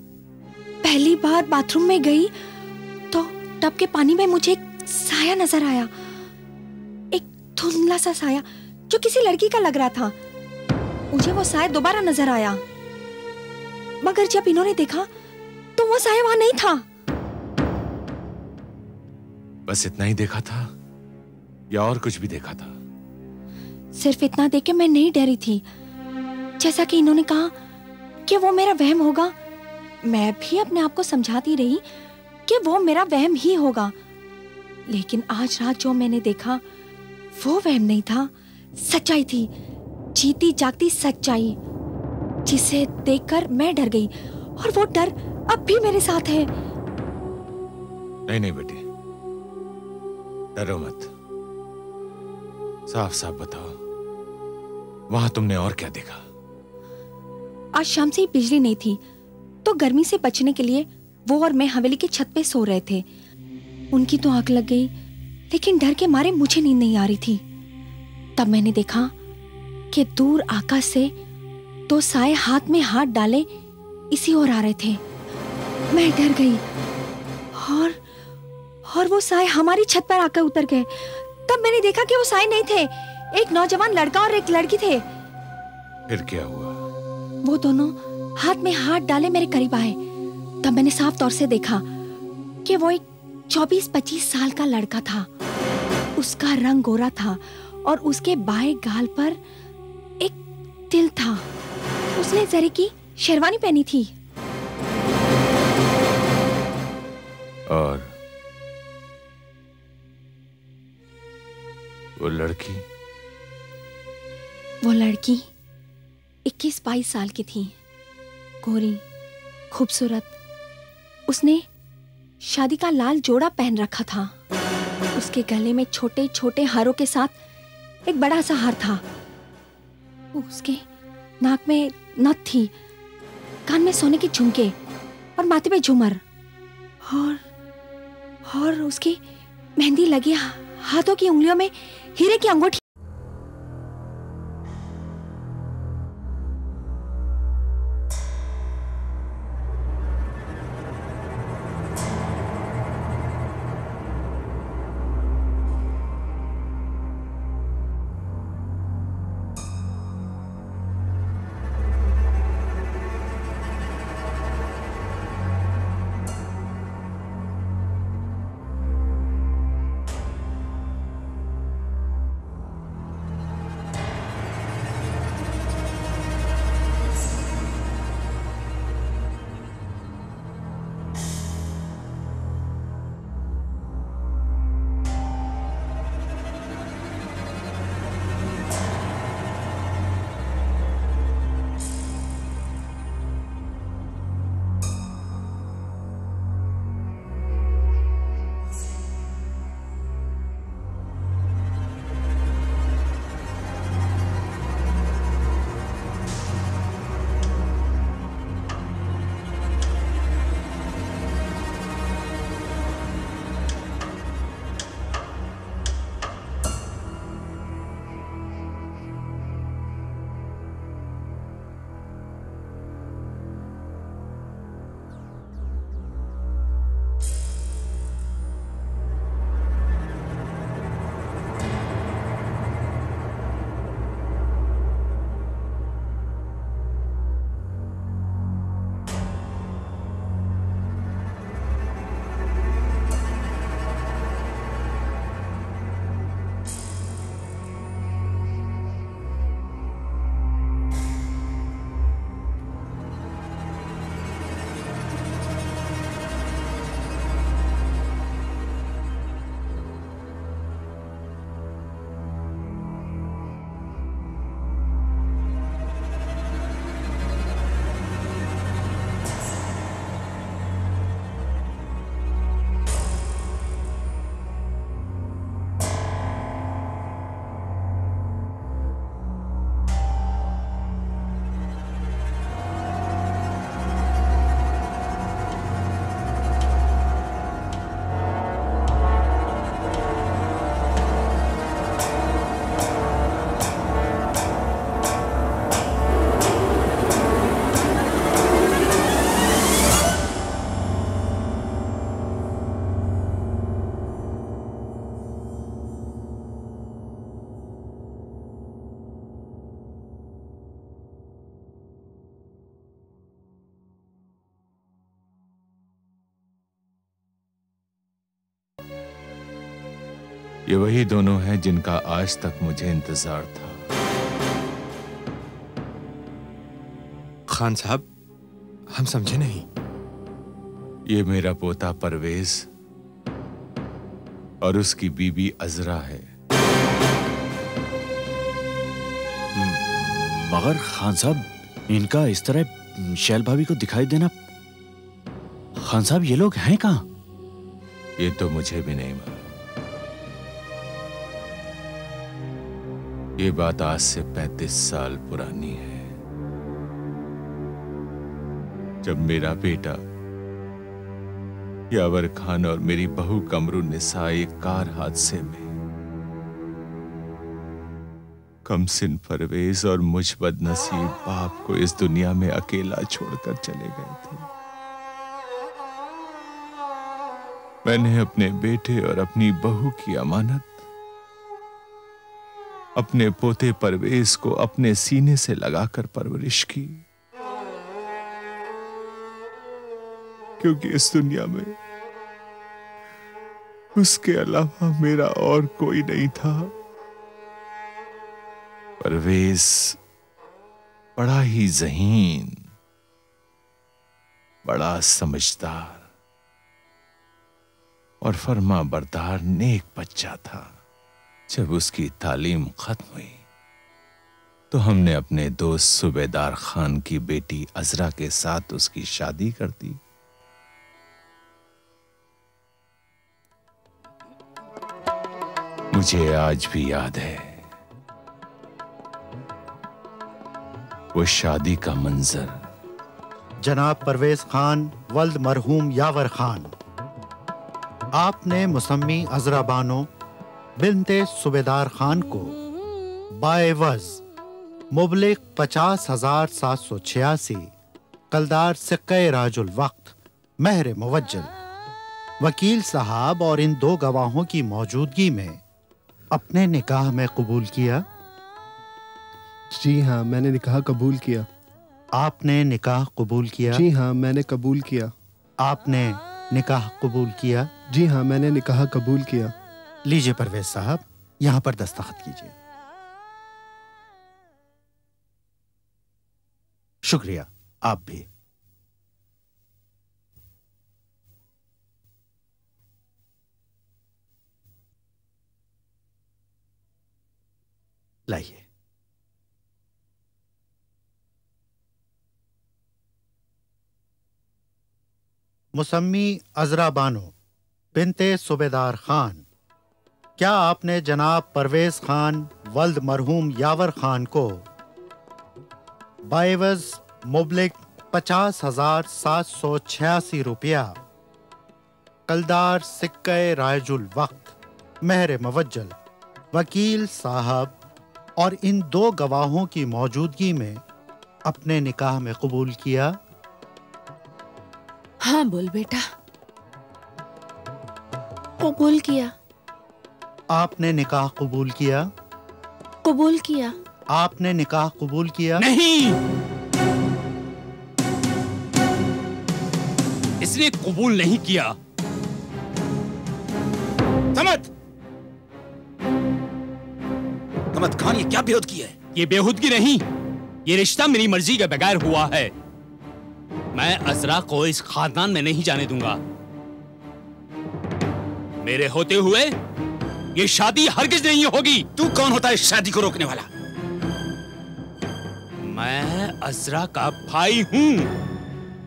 पहली बार बाथरूम में गई तो टब के पानी में मुझे एक साया नजर आया, एक धुंधला सा साया जो किसी लड़की का लग रहा था। मुझे वो साया दोबारा नजर आया, मगर जब इन्होंने देखा तो वो साया वहां नहीं था। बस इतना ही देखा था या और कुछ भी देखा था? सिर्फ इतना देख के मैं नहीं डरी थी। जैसा कि इन्होंने कहा कि वो मेरा वहम होगा, मैं भी अपने आप को समझाती रही, कि वो मेरा वहम ही होगा, लेकिन आज रात जो मैंने देखा वो वहम नहीं था, सच्चाई थी, जीती जागती सच्चाई, जिसे देखकर मैं डर गई और वो डर अब भी मेरे साथ है। नहीं नहीं बेटी, डरो मत, साफ साफ बताओ, वहां तुमने और क्या देखा? आज शाम से ही बिजली नहीं थी, तो गर्मी से बचने के लिए वो और मैं हवेली की छत पे सो रहे थे। उनकी तो आंख लग गई, लेकिन डर के मारे मुझे नींद नहीं आ रही थी। तब मैंने देखा कि दूर आकाश से दो साए हाथ में हाथ डाले इसी ओर आ रहे थे। मैं डर गई और वो साए हमारी छत पर आकर उतर गए। तब मैंने देखा कि वो साए नहीं थे, एक नौजवान लड़का और एक लड़की थे। फिर क्या हुआ? वो दोनों हाथ में हाथ डाले मेरे करीब आए। तब मैंने साफ तौर से देखा कि वो एक 24-25 साल का लड़का था। उसका रंग गोरा था और उसके बाएं गाल पर एक तिल था। उसने जरी की शेरवानी पहनी थी। और वो लड़की? वो लड़की 21-22 साल की थी, गोरी, खूबसूरत। उसने शादी का लाल जोड़ा पहन रखा था। उसके गले में छोटे छोटे हारों के साथ एक बड़ा सा हार था। उसके नाक में नथ थी, कान में सोने के झुमके और माथे पे झूमर, और उसकी मेहंदी लगी हाथों की उंगलियों में हीरे की अंगूठी। ये वही दोनों हैं जिनका आज तक मुझे इंतजार था। खान साहब, हम समझे नहीं। ये मेरा पोता परवेज और उसकी बीबी अजरा है। मगर खान साहब, इनका इस तरह शैल भाभी को दिखाई देना, खान साहब ये लोग हैं कहाँ? ये तो मुझे भी नहीं मालूम। ये बात आज से 35 साल पुरानी है, जब मेरा बेटा यावर खान और मेरी बहू कमरुन्निसा एक कार हादसे में कमसिन परवेज और मुझ बदनसीब बाप को इस दुनिया में अकेला छोड़कर चले गए थे। मैंने अपने बेटे और अपनी बहू की अमानत अपने पोते परवेज को अपने सीने से लगाकर परवरिश की, क्योंकि इस दुनिया में उसके अलावा मेरा और कोई नहीं था। परवेज बड़ा ही ज़हीन, बड़ा समझदार और फर्मा बरदार नेक बच्चा था। जब उसकी तालीम खत्म हुई तो हमने अपने दोस्त सूबेदार खान की बेटी अजरा के साथ उसकी शादी कर दी। मुझे आज भी याद है वो शादी का मंजर। जनाब परवेज खान वल्द मरहूम यावर खान, आपने मुसम्मी अजरा बानो बिनते सूबेदार खान को बाएवज मुबलिक 50,786 कलदार सिक्के राजुल वक्त महर मुवज्जल वकील साहब और इन दो गवाहों की मौजूदगी में अपने निकाह में कबूल किया? जी हाँ, मैंने निकाह कबूल किया। आपने निकाह कबूल किया? जी हाँ, मैंने कबूल किया। आपने निकाह कबूल किया? जी हाँ, मैंने निकाह कबूल किया। लीजिए परवेज साहब, यहां पर दस्तखत कीजिए। शुक्रिया, आप भी। लाइए। मुसम्मी अजरा बानो बिनते सूबेदार खान, क्या आपने जनाब परवेज खान वल्द मरहूम यावर खान को बाएवज मुबलिक 50,786 रुपया कलदार सिक्के राजुल वक्त महर मुवज्जल वकील साहब और इन दो गवाहों की मौजूदगी में अपने निकाह में कबूल किया? हाँ बोल बेटा। कबूल किया। आपने निकाह कबूल किया? कबूल किया। आपने निकाह कबूल किया? नहीं, इसने कबूल नहीं किया। समत खान, ये क्या बेहूदगी है? ये बेहूदगी नहीं, ये रिश्ता मेरी मर्जी के बगैर हुआ है। मैं अजरा को इस खानदान में नहीं जाने दूंगा। मेरे होते हुए ये शादी हरगिज नहीं होगी। तू कौन होता है इस शादी को रोकने वाला? मैं अजरा का भाई हूं।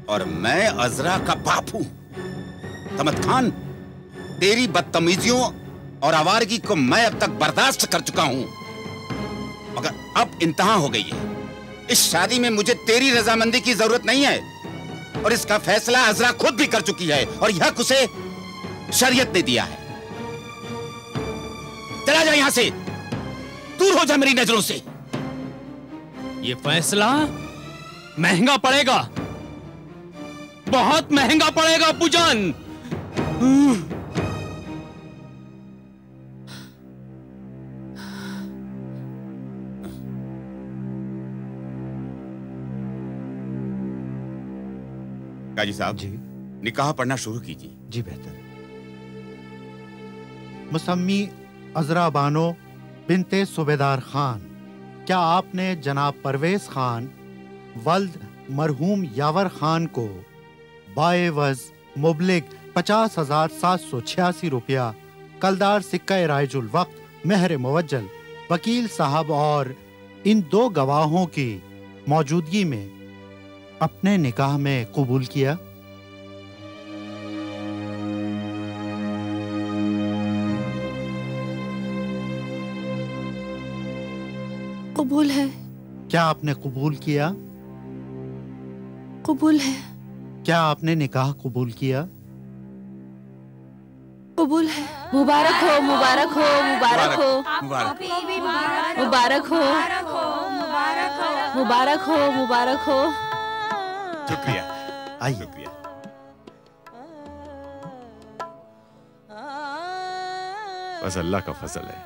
और मैं अजरा का बाप हूं। समत खान, तेरी बदतमीजियों और आवारगी को मैं अब तक बर्दाश्त कर चुका हूं, मगर अब इंतहा हो गई है। इस शादी में मुझे तेरी रजामंदी की जरूरत नहीं है, और इसका फैसला अजरा खुद भी कर चुकी है, और यह उसे शरीयत ने दिया है। चला जा यहां से, दूर हो जा मेरी नजरों से। ये फैसला महंगा पड़ेगा, बहुत महंगा पड़ेगा अब्बूजान। काजी साहब जी, निकाह पढ़ना शुरू कीजिए। जी बेहतर। मुसम्मी अजरा बानो बिनते सूबेदार खान, क्या आपने जनाब परवेज खान वल्द मरहूम यावर खान को बाएवज मुबलिक 50,786 रुपया कलदार सिक्का रायजुल वक्त मेहर मुवज्जल वकील साहब और इन दो गवाहों की मौजूदगी में अपने निकाह में कबूल किया। कबूल है। क्या आपने कबूल किया? कबूल है। क्या आपने निकाह कबूल किया? कबूल है। मुबारक हो, मुबारक हो, मुबारक हो, मुबारक हो, मुबारक हो, मुबारक हो। शुक्रिया। आइए। शुक्रिया। बस अल्लाह का फजल है।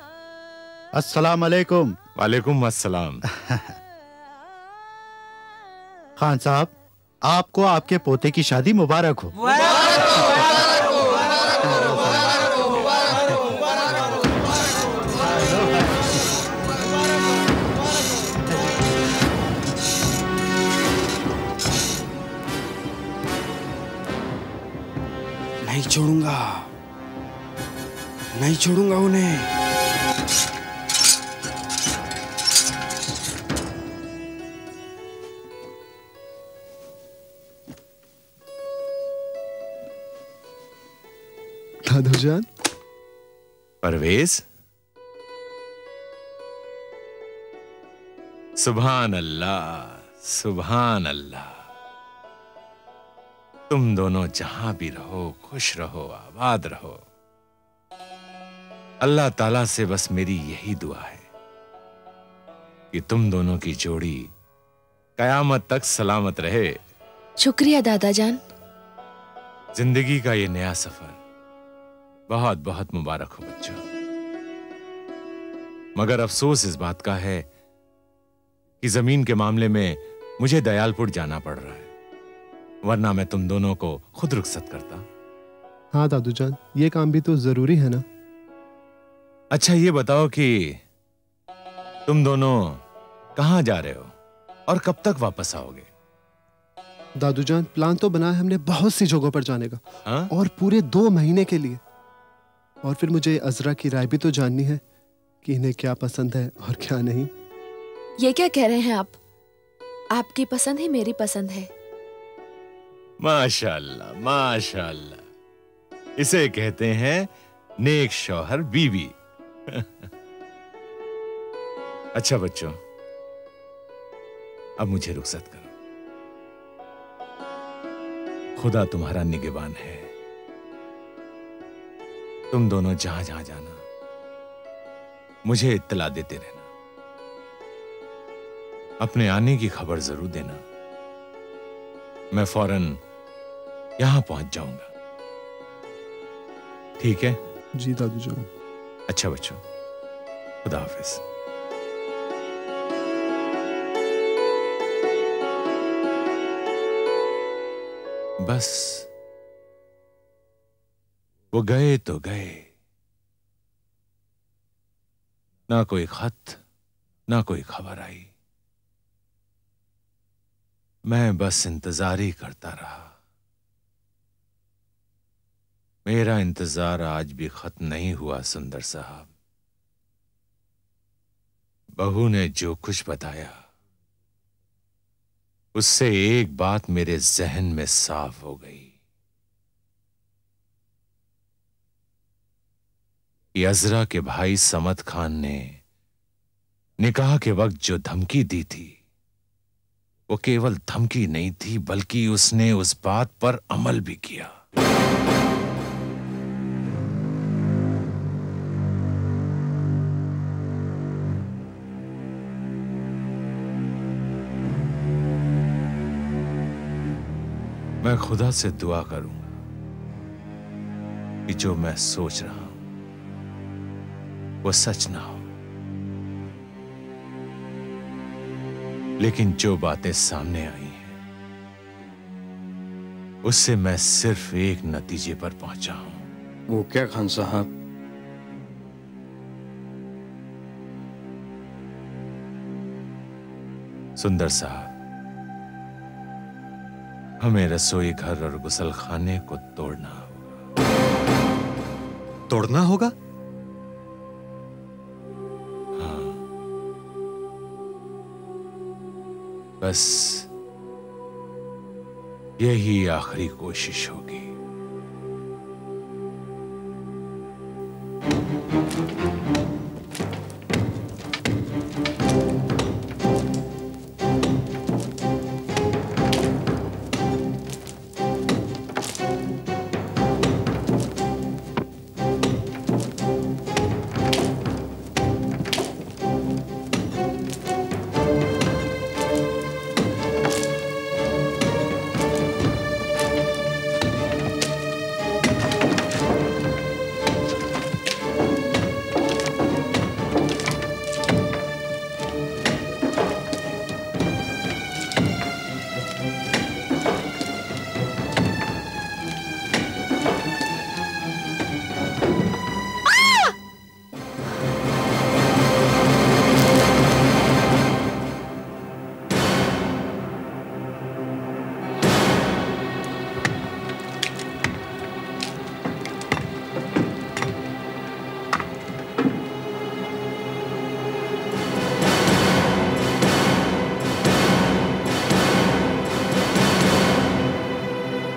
अस्सलाम अलैकुम। वालेकुम अस्सलाम। खान साहब, आपको आपके पोते की शादी मुबारक हो। नहीं छोड़ूंगा, नहीं छोड़ूंगा उन्हें। दादूजान। परवेज, सुभान अल्लाह, सुभान अल्लाह। तुम दोनों जहां भी रहो खुश रहो, आबाद रहो। अल्लाह ताला से बस मेरी यही दुआ है कि तुम दोनों की जोड़ी कयामत तक सलामत रहे। शुक्रिया दादाजान। जिंदगी का ये नया सफर बहुत बहुत मुबारक हो बच्चों। मगर अफसोस इस बात का है कि जमीन के मामले में मुझे दयालपुर जाना पड़ रहा है, वरना मैं तुम दोनों को खुद रुखसत करता। हाँ दादूजान, ये काम भी तो जरूरी है ना। अच्छा ये बताओ कि तुम दोनों कहां जा रहे हो और कब तक वापस आओगे? दादूजान, प्लान तो बना है हमने बहुत सी जगहों पर जाने का। हाँ? और पूरे 2 महीने के लिए। और फिर मुझे अजरा की राय भी तो जाननी है कि इन्हें क्या पसंद है और क्या नहीं। ये क्या कह रहे हैं आप? आपकी पसंद ही मेरी पसंद है। माशाअल्लाह, माशाअल्लाह। इसे कहते हैं नेक शौहर बीवी। अच्छा बच्चों, अब मुझे रुखसत करो। खुदा तुम्हारा निगहबान है। तुम दोनों जहां जहां जाना मुझे इत्तला देते रहना। अपने आने की खबर जरूर देना। मैं फौरन यहां पहुंच जाऊंगा। ठीक है? जी दादूजान। अच्छा बच्चों, खुदा हाफिज। बस वो गए तो गए, ना कोई खत ना कोई खबर आई। मैं बस इंतजार ही करता रहा। मेरा इंतजार आज भी खत्म नहीं हुआ सुंदर साहब। बहू ने जो कुछ बताया उससे एक बात मेरे जहन में साफ हो गई कि अजरा के भाई समद खान ने निकाह के वक्त जो धमकी दी थी वो केवल धमकी नहीं थी, बल्कि उसने उस बात पर अमल भी किया। मैं खुदा से दुआ करूंगा कि जो मैं सोच रहा हूं वो सच ना हो, लेकिन जो बातें सामने आई हैं उससे मैं सिर्फ एक नतीजे पर पहुंचा हूं। वो क्या खान साहब? सुंदर साहब, हमें रसोई घर और गुसलखाने को तोड़ना होगा। तोड़ना होगा? हाँ, बस यही आखिरी कोशिश होगी।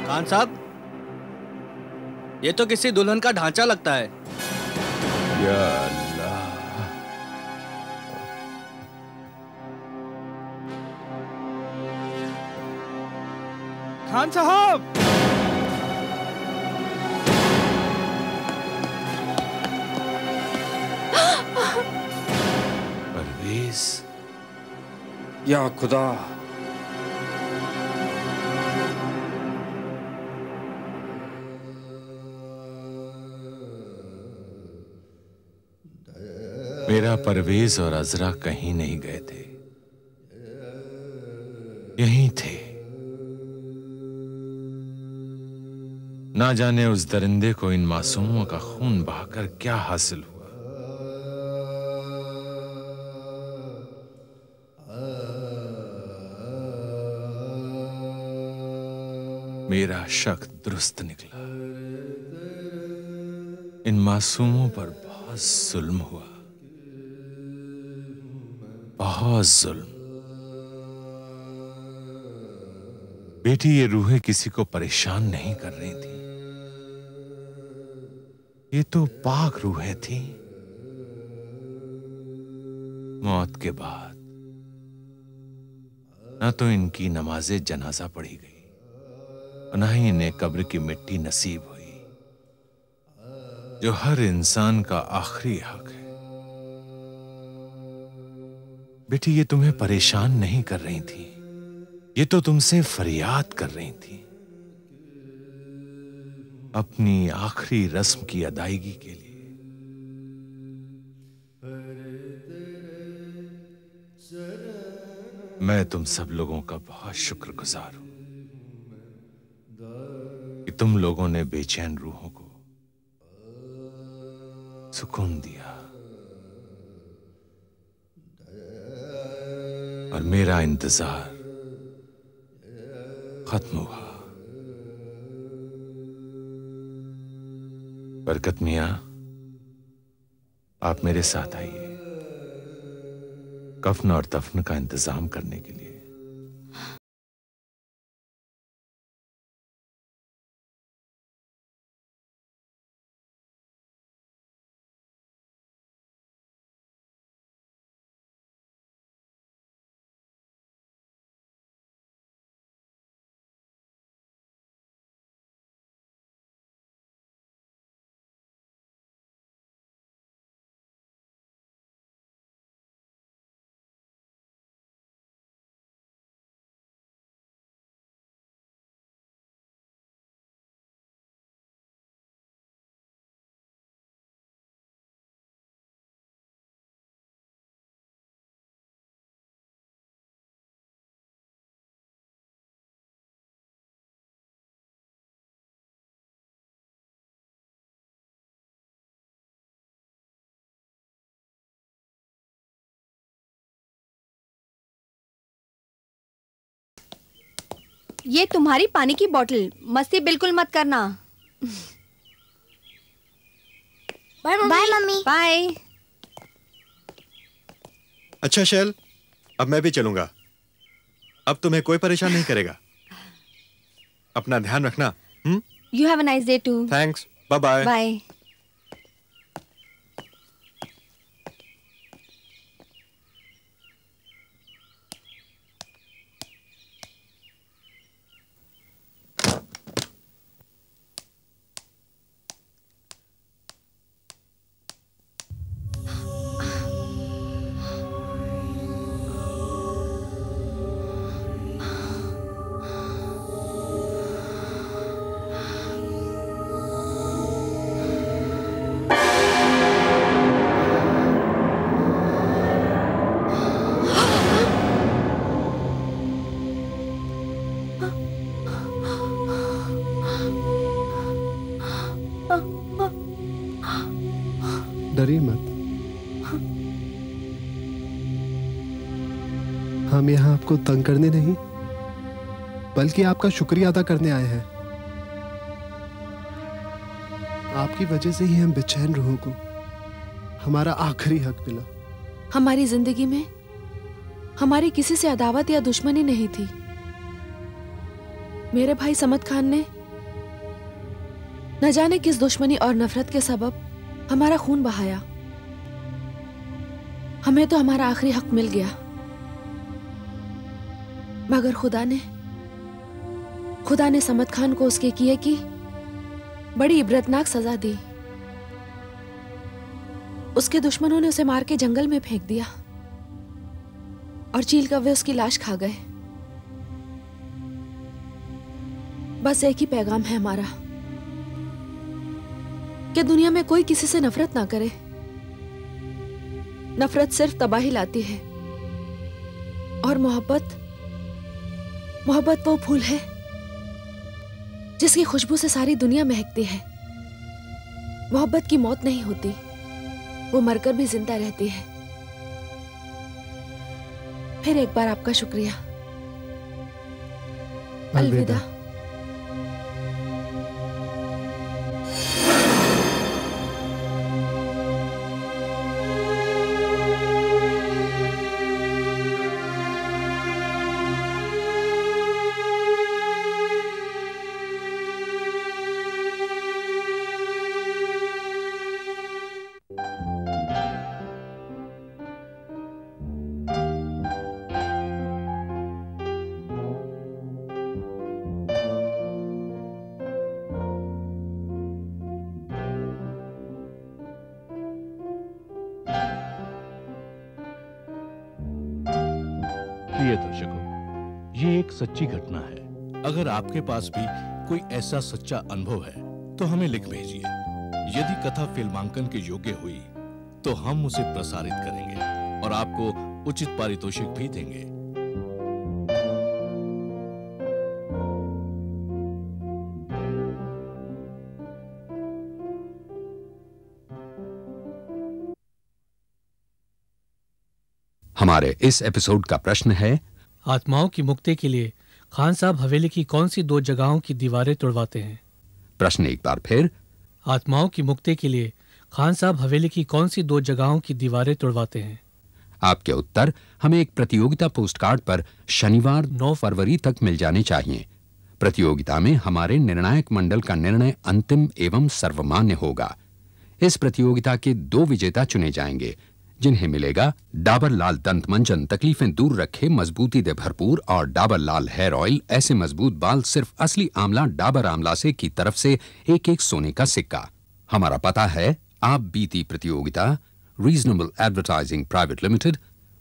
खान साहब, ये तो किसी दुल्हन का ढांचा लगता है। या अल्लाह। खान साहब, परवेज, या खुदा, मेरा परवेज और अजरा कहीं नहीं गए थे, यहीं थे। ना जाने उस दरिंदे को इन मासूमों का खून बहाकर क्या हासिल हुआ। मेरा शक दुरुस्त निकला। इन मासूमों पर बहुत जुल्म हुआ, बहुत जुल्म। बेटी, ये रूहें किसी को परेशान नहीं कर रही थी। ये तो पाक रूहें थी। मौत के बाद ना तो इनकी नमाज़े जनाजा पढ़ी गई और ना ही इन्हें कब्र की मिट्टी नसीब हुई, जो हर इंसान का आखिरी हक है। बेटी, ये तुम्हें परेशान नहीं कर रही थी, ये तो तुमसे फरियाद कर रही थी, अपनी आखिरी रस्म की अदायगी के लिए। मैं तुम सब लोगों का बहुत शुक्रगुजार हूं कि तुम लोगों ने बेचैन रूहों को सुकून दिया और मेरा इंतजार खत्म हुआ। बरकत मियां, आप मेरे साथ आइए कफन और दफन का इंतजाम करने के लिए। ये तुम्हारी पानी की बोतल, मस्ती बिल्कुल मत करना। Bye mummy. Bye mummy. Bye. अच्छा शैल, अब मैं भी चलूंगा। अब तुम्हें कोई परेशान नहीं करेगा। अपना ध्यान रखना। You have a nice day too. Thanks, bye bye. Bye. डरिए मत। हम यहाँ आपको तंग करने नहीं, बल्कि आपका शुक्रिया अदा करने आए हैं। आपकी वजह से ही हम बेचैन रूहों को हमारा आखिरी हक मिला। हमारी जिंदगी में हमारी किसी से अदावत या दुश्मनी नहीं थी। मेरे भाई समद खान ने न जाने किस दुश्मनी और नफरत के सबब हमारा खून बहाया। हमें तो हमारा आखिरी हक मिल गया, मगर खुदा ने समद खान को उसके किए की बड़ी इबरतनाक सजा दी। उसके दुश्मनों ने उसे मार के जंगल में फेंक दिया और चील कौवे उसकी लाश खा गए। बस एक ही पैगाम है हमारा कि दुनिया में कोई किसी से नफरत ना करे। नफरत सिर्फ तबाही लाती है, और मोहब्बत वो फूल है जिसकी खुशबू से सारी दुनिया महकती है। मोहब्बत की मौत नहीं होती, वो मरकर भी जिंदा रहती है। फिर एक बार आपका शुक्रिया। अलविदा। प्रिय दर्शकों, ये एक सच्ची घटना है। अगर आपके पास भी कोई ऐसा सच्चा अनुभव है तो हमें लिख भेजिए। यदि कथा फिल्मांकन के योग्य हुई तो हम उसे प्रसारित करेंगे और आपको उचित पारितोषिक भी देंगे। हमारे इस एपिसोड का प्रश्न है, आत्माओं की मुक्ति के लिए खान साहब हवेली की कौन सी 2 जगहों की दीवारें तोड़वाते हैं? प्रश्न एक बार फिर, आत्माओं की मुक्ति के लिए खान साहब हवेली की कौन सी 2 जगहों की दीवारें तोड़वाते हैं? आपके उत्तर हमें एक प्रतियोगिता पोस्टकार्ड पर शनिवार 9 फरवरी तक मिल जाने चाहिए। प्रतियोगिता में हमारे निर्णायक मंडल का निर्णय अंतिम एवं सर्वमान्य होगा। इस प्रतियोगिता के 2 विजेता चुने जाएंगे, जिन्हें मिलेगा डाबर लाल दंत मंजन तकलीफें दूर रखे, मजबूती दे भरपूर, और डाबर लाल हेयर ऑयल ऐसे मजबूत बाल सिर्फ असली आंवला डाबर आंवला से की तरफ से एक सोने का सिक्का। हमारा पता है आप बीती प्रतियोगिता, reasonable advertising private limited,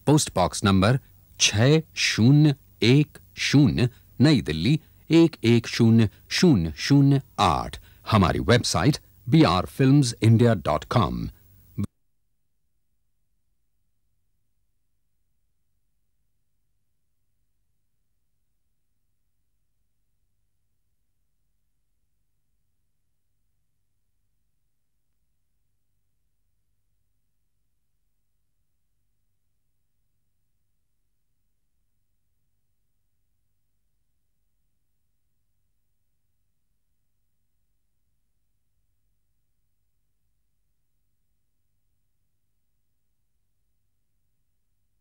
post box number 6010, नई दिल्ली 110008, हमारी वेबसाइट brfilmsindia.com,